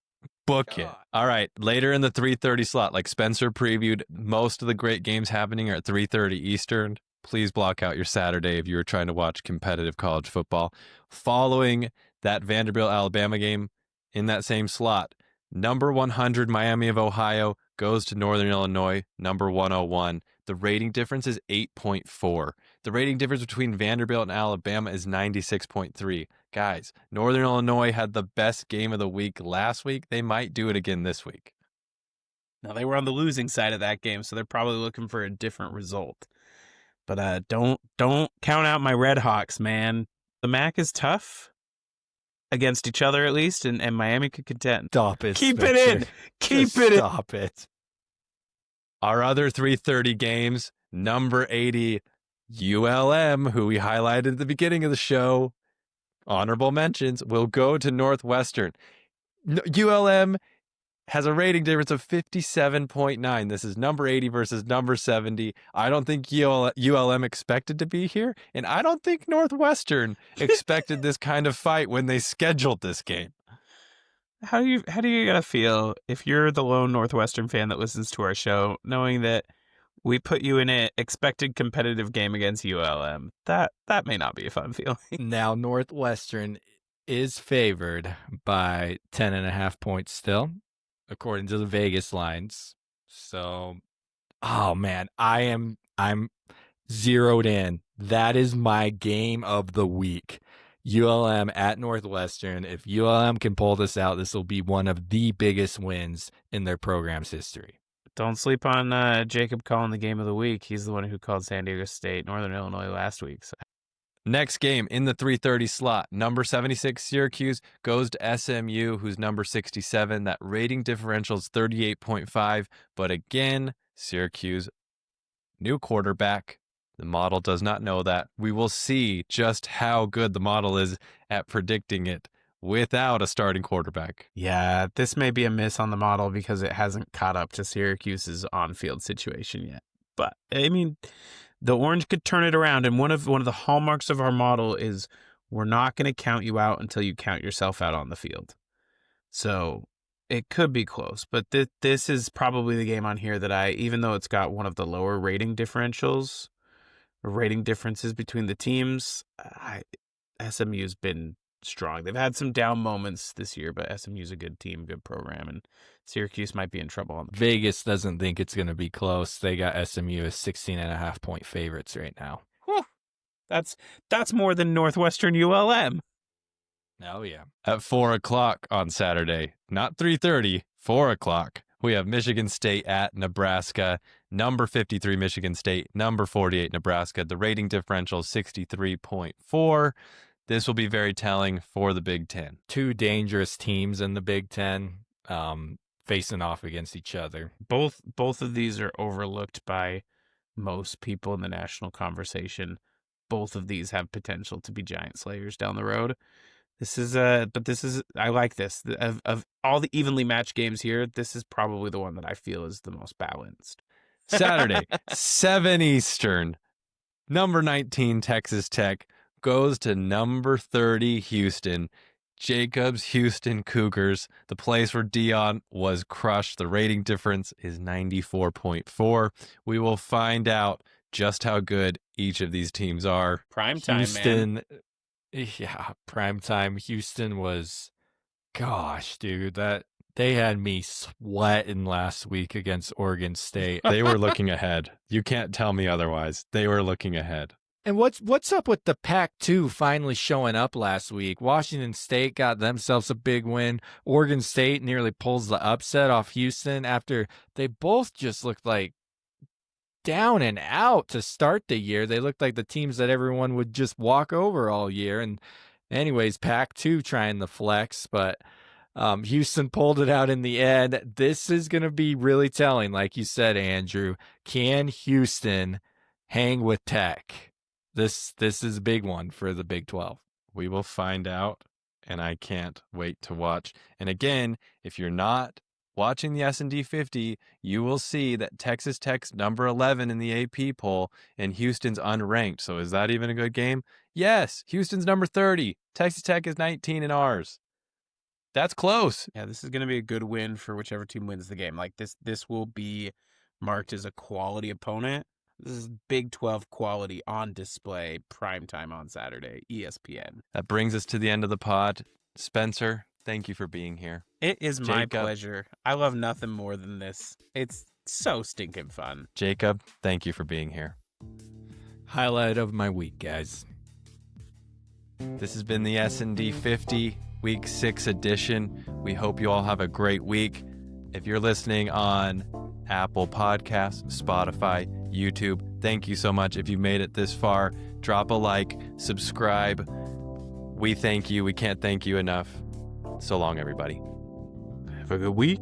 Book it. God. All right. Later in the 3:30 slot, like Spencer previewed, most of the great games happening are at 3:30 Eastern. Please block out your Saturday if you were trying to watch competitive college football. Following that Vanderbilt-Alabama game in that same slot, number 100 Miami of Ohio goes to Northern Illinois, number 101. The rating difference is 8.4. The rating difference between Vanderbilt and Alabama is 96.3. Guys, Northern Illinois had the best game of the week last week. They might do it again this week. Now, they were on the losing side of that game, so they're probably looking for a different result. But don't count out my Red Hawks, man. The MAC is tough against each other, at least, and Miami could contend. Stop it. Keep Spencer. it in. Keep Just it in. Stop it. Our other 3:30 games, number 80, ULM, who we highlighted at the beginning of the show, honorable mentions, will go to Northwestern. ULM has a rating difference of 57.9. This is number 80 versus number 70. I don't think ULM expected to be here, and I don't think Northwestern expected this kind of fight when they scheduled this game. How do you gotta feel if you're the lone Northwestern fan that listens to our show, knowing that we put you in an expected competitive game against ULM? That may not be a fun feeling. Now, Northwestern is favored by 10.5 points still, according to the Vegas lines. So, oh man, I'm zeroed in. That is my game of the week. ULM at Northwestern. If ULM can pull this out, this will be one of the biggest wins in their program's history. Don't sleep on Jacob calling the game of the week. He's the one who called San Diego State, Northern Illinois last week. So. Next game in the 3:30 slot, number 76 Syracuse goes to SMU, who's number 67. That rating differential is 38.5. But again, Syracuse, new quarterback. The model does not know that. We will see just how good the model is at predicting it without a starting quarterback. Yeah, this may be a miss on the model because it hasn't caught up to Syracuse's on-field situation yet. But I mean, the Orange could turn it around, and one of the hallmarks of our model is we're not going to count you out until you count yourself out on the field. So it could be close, but this is probably the game on here that even though it's got one of the lower rating differentials, rating differences between the teams, SMU's been strong. They've had some down moments this year, but SMU's a good team, good program, and Syracuse might be in trouble on the Vegas doesn't think it's going to be close. They got SMU as 16.5 point favorites right now. Whew. That's more than Northwestern ULM. Oh, yeah. At 4 o'clock on Saturday, not 3:30, 4 o'clock, we have Michigan State at Nebraska. Number 53 Michigan State, number 48 Nebraska. The rating differential is 63.4. This will be very telling for the Big Ten. Two dangerous teams in the Big Ten facing off against each other. Both of these are overlooked by most people in the national conversation. Both of these have potential to be giant slayers down the road. I like this. Of all the evenly matched games here, this is probably the one that I feel is the most balanced. Saturday, 7 Eastern, number 19 Texas Tech goes to number 30 Houston. Jacobs Houston Cougars, the place where Dion was crushed. The rating difference is 94.4. We will find out just how good each of these teams are. Prime time, Houston, man. yeah, prime time. Houston was, gosh, dude, that they had me sweating last week against Oregon State. They were looking ahead. You can't tell me otherwise. They were looking ahead. And what's up with the Pac-2 finally showing up last week? Washington State got themselves a big win. Oregon State nearly pulls the upset off Houston after they both just looked like down and out to start the year. They looked like the teams that everyone would just walk over all year. And Anyways, Pack 2 trying the flex, but Houston pulled it out in the end. This is going to be really telling, like you said, Andrew. Can Houston hang with Tech? This is a big one for the Big 12. We will find out, and I can't wait to watch. And again, if you're not watching the S&D 50, you will see that Texas Tech's number 11 in the AP poll, and Houston's unranked. So is that even a good game? Yes, Houston's number 30. Texas Tech is 19 in ours. That's close. Yeah, this is going to be a good win for whichever team wins the game. Like this will be marked as a quality opponent. This is Big 12 quality on display, primetime on Saturday, ESPN. That brings us to the end of the pod. Spencer, thank you for being here. It is my Jacob. pleasure. I love nothing more than this. It's so stinking fun. Jacob, thank you for being here. Highlight of my week, guys. This has been the S&D 50 Week 6 edition. We hope you all have a great week. If you're listening on Apple Podcasts, Spotify, YouTube, thank you so much. If you made it this far, drop a like, subscribe. We thank you. We can't thank you enough. So long, everybody. Have a good week.